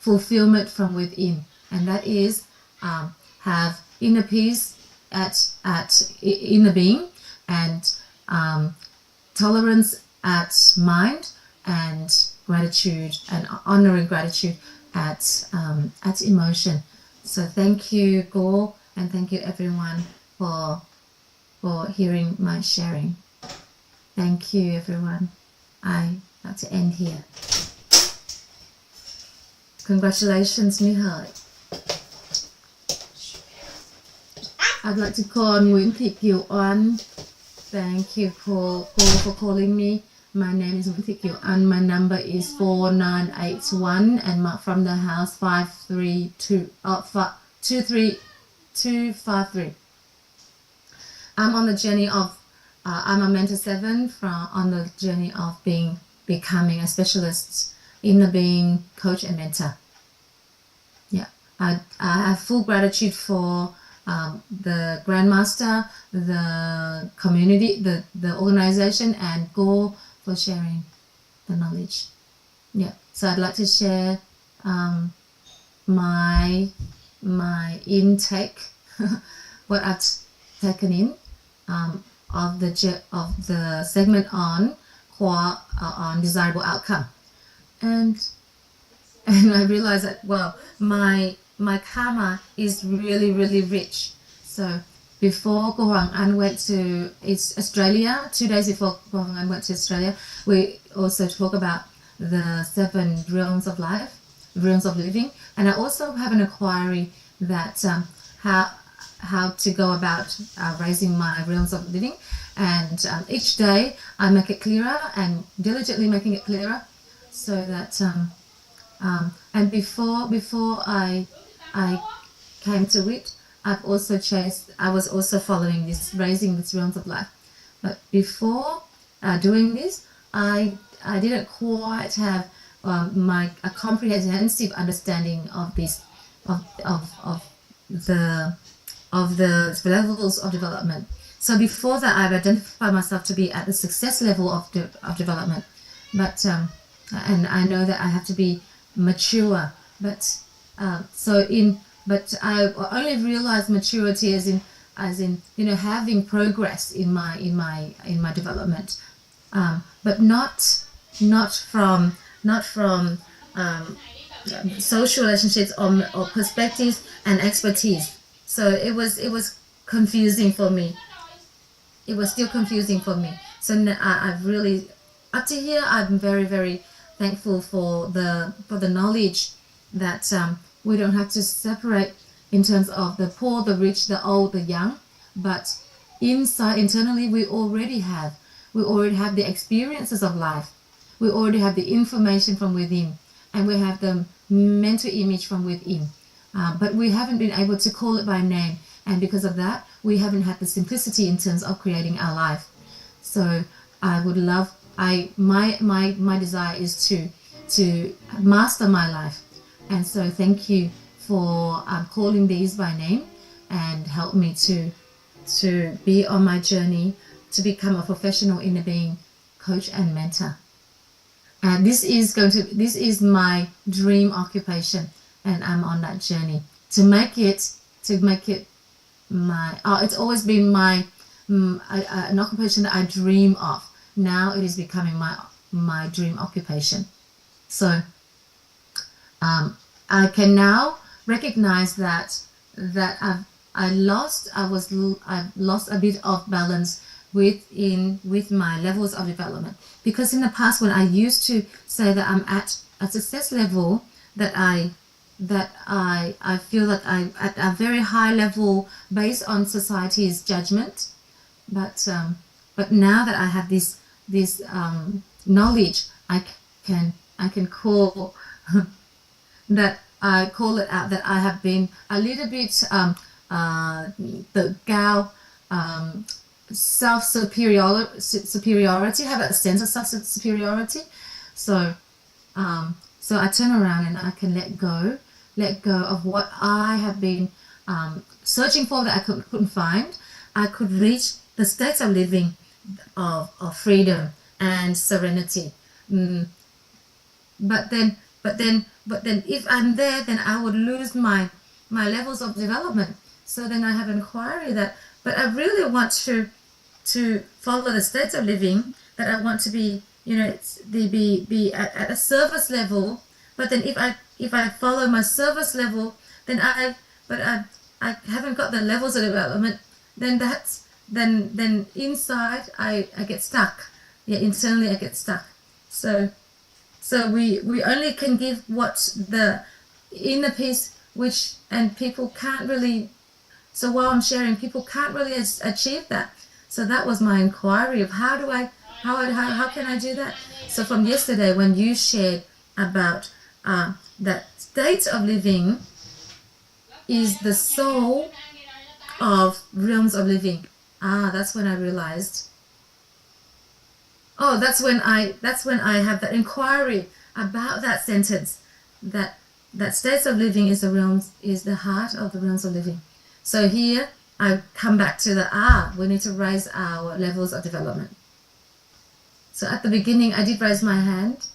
fulfillment from within, and that is have inner peace at inner being, and tolerance at mind, and gratitude and honoring gratitude at emotion. So thank you, Go, and thank you everyone for hearing my sharing. Thank you, everyone. I like to end here. Congratulations, Mihai. I'd like to call on Nguyễn Thị Kiều Oanh. Thank you for calling me. My name is Nguyễn Thị Kiều Oanh. My number is 4981 and from the house 23253. I'm on the journey of I'm a mentor 7 on the journey of becoming a specialist in the being coach and mentor. Yeah, I have full gratitude for the Grandmaster, the community, the organization, and Go for sharing the knowledge. Yeah, so I'd like to share my intake, what I've taken in of the segment on desirable outcome, and I realized that my karma is really rich. So before Ko Hoàng Anh went to Australia, 2 days before Ko Hoàng Anh went to Australia, we also talk about the 7 realms of life, realms of living, and I also have an inquiry that how to go about raising my realms of living, and each day I make it clearer and diligently making it clearer, so that and before I came to it, I was also following this, raising these realms of life. But before doing this, I didn't quite have a comprehensive understanding of this, of the levels of development. So before that, I've identified myself to be at the success level of development, but and I know that I have to be mature. But but I only realized maturity as in having progress in my development, but not from social relationships or perspectives and expertise. So it was confusing for me. It was still confusing for me. So I've really, up to here, I'm very thankful for the knowledge that we don't have to separate in terms of the poor, the rich, the old, the young, but internally we already have the experiences of life. We already have the information from within, and we have the mental image from within. But we haven't been able to call it by name, and because of that, we haven't had the simplicity in terms of creating our life. So I would love, my desire is to master my life, and so thank you for calling these by name and help me to be on my journey to become a professional inner being coach and mentor. And this is my dream occupation, and I'm on that journey to make it my. It's always been my an occupation that I dream of. Now it is becoming my dream occupation. So I can now recognize that I've lost a bit of balance with my levels of development, because in the past when I used to say that I'm at a success level, that I feel that I'm at a very high level based on society's judgment, but now that I have this knowledge, I can call that I call it out that I have been a little bit superiority, have a sense of self superiority. So so I turn around and I can let go of what I have been searching for that I couldn't find. I could reach the states of living of freedom and serenity. But then if I'm there, then I would lose my levels of development. So then I have an inquiry but I really want to follow the states of living, that I want to be, be at a service level. But then if I follow my service level, then I haven't got the levels of development, then then inside I get stuck. Yeah, internally I get stuck. So we only can give what the inner peace, and people can't really. So while I'm sharing, people can't really achieve that. So that was my inquiry of how can I do that? So from yesterday, when you shared about that state of living is the soul of realms of living. That's when I realized. Oh, that's when I have that inquiry about that sentence, that states of living is the heart of the realms of living. So here I come back to we need to raise our levels of development. So at the beginning I did raise my hand.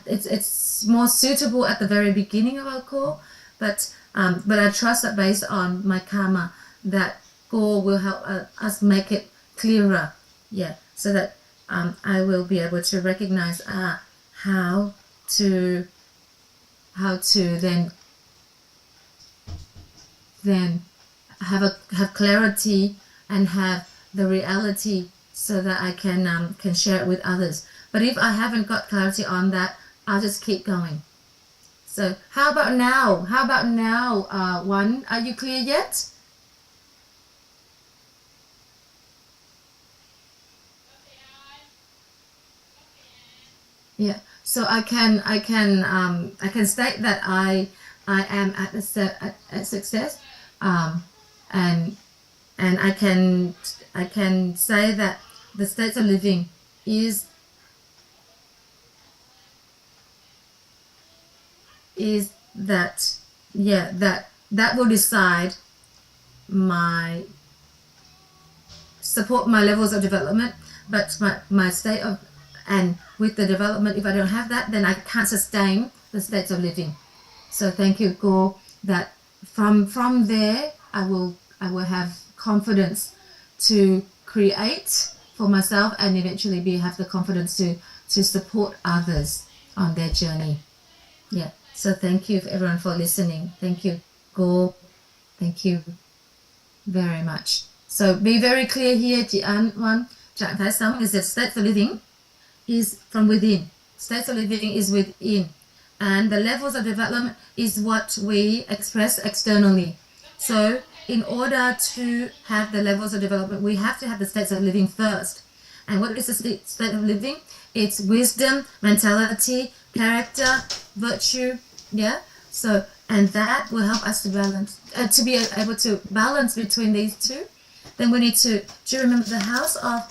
It's more suitable at the very beginning of our call, but I trust that based on my karma, that call will help us make it clearer. Yeah, so that I will be able to recognize how to then have clarity and have the reality, so that I can share it with others. But if I haven't got clarity on that, I'll just keep going. So how about now? One, are you clear yet? Yeah. So I can state that I am at success, and I can say that the states of living is that will decide support my levels of development, but my state of, and with the development, if I don't have that, then I can't sustain the states of living. So thank you, Go, that from there I will have confidence to create for myself, and eventually have the confidence to support others on their journey. Yeah. So thank you everyone for listening. Thank you, Go. Thank you very much. So be very clear here, chị An. Trạng thái sống is that state of living is from within. State of living is within. And the levels of development is what we express externally. So in order to have the levels of development, we have to have the states of living first. And what is the state of living? It's wisdom, mentality, character, virtue. Yeah. So, and that will help us to balance, to be able to balance between these two. Then we need to remember the house of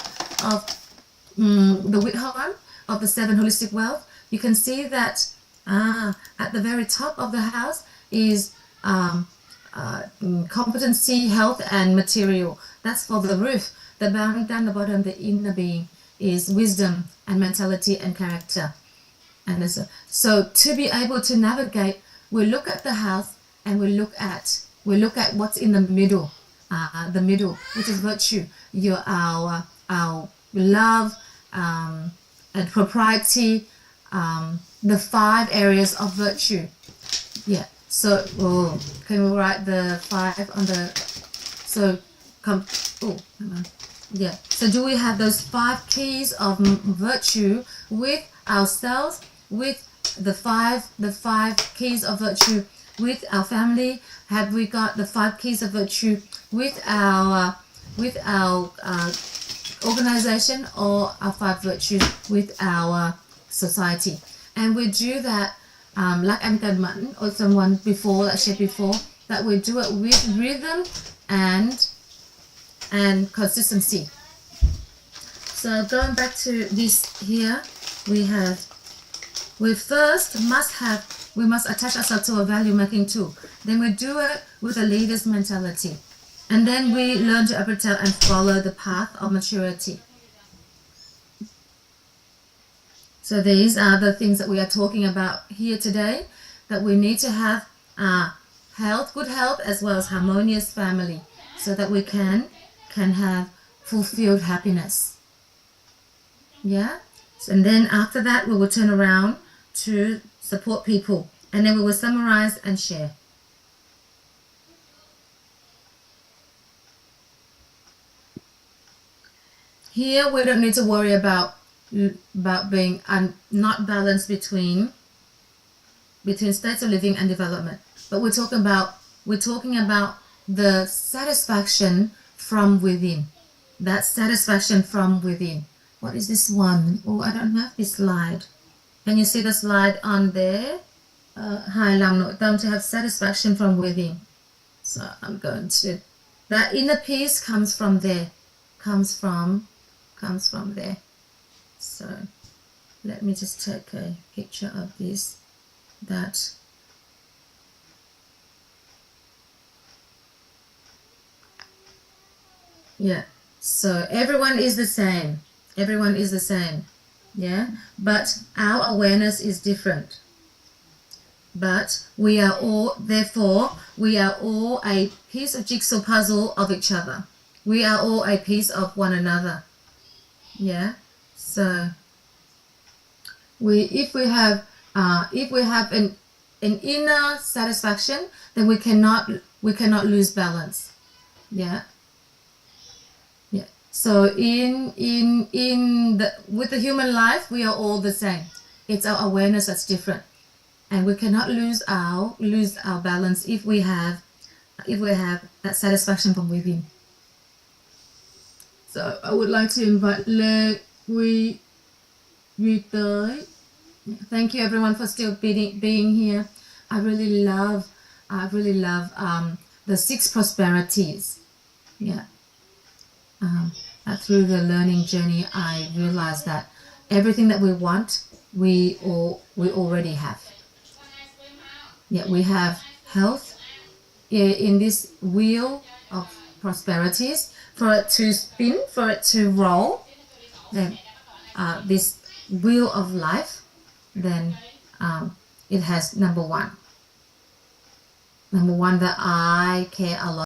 the Withholm of the 7 holistic wealth. You can see that at the very top of the house is competency, health, and material. That's for the roof. The down the bottom, the inner being, is wisdom and mentality and character. And so to be able to navigate, we look at the house and we look at what's in the middle, which is virtue. Our love and propriety, the 5 areas of virtue. Yeah. So can we write the 5 on the? So yeah. So do we have those 5 keys of virtue with ourselves, with the 5 keys of virtue with our family? Have we got the 5 keys of virtue with our organization, or our 5 virtues with our society? And we do that like Ankan or someone before that shared before, that we do it with rhythm and and consistency. So going back to this here, we first must attach ourselves to a value making tool. Then we do it with a leader's mentality. And then we learn to appetite and follow the path of maturity. So these are the things that we are talking about here today, that we need to have good health, as well as harmonious family, so that we can have fulfilled happiness. Yeah? And then after that, we will turn around to support people. And then we will summarize and share. Here, we don't need to worry about being not balanced between states of living and development. But we're talking about the satisfaction from within. That satisfaction from within. What is this one? Oh, I don't have this slide. Can you see the slide on there? Hài lòng nội tâm, to have satisfaction from within. So I'm going to, that inner peace comes from there. Comes from there. So let me just take a picture of this. Yeah, so everyone is the same. Yeah, but our awareness is different. But we are all a piece of jigsaw puzzle of each other. We are all a piece of one another. Yeah, so if we have an inner satisfaction, then we cannot lose balance. Yeah. So with the human life, we are all the same. It's our awareness that's different, and we cannot lose our balance if we have that satisfaction from within. So I would like to invite Lê Quy tới. Thank you everyone for still being here. I really love the 6 prosperities. Yeah. Through the learning journey, I realized that everything that we want, we already have. Yeah, we have health in this wheel of prosperities. For it to spin, for it to roll, then this wheel of life, then it has number one that I care a lot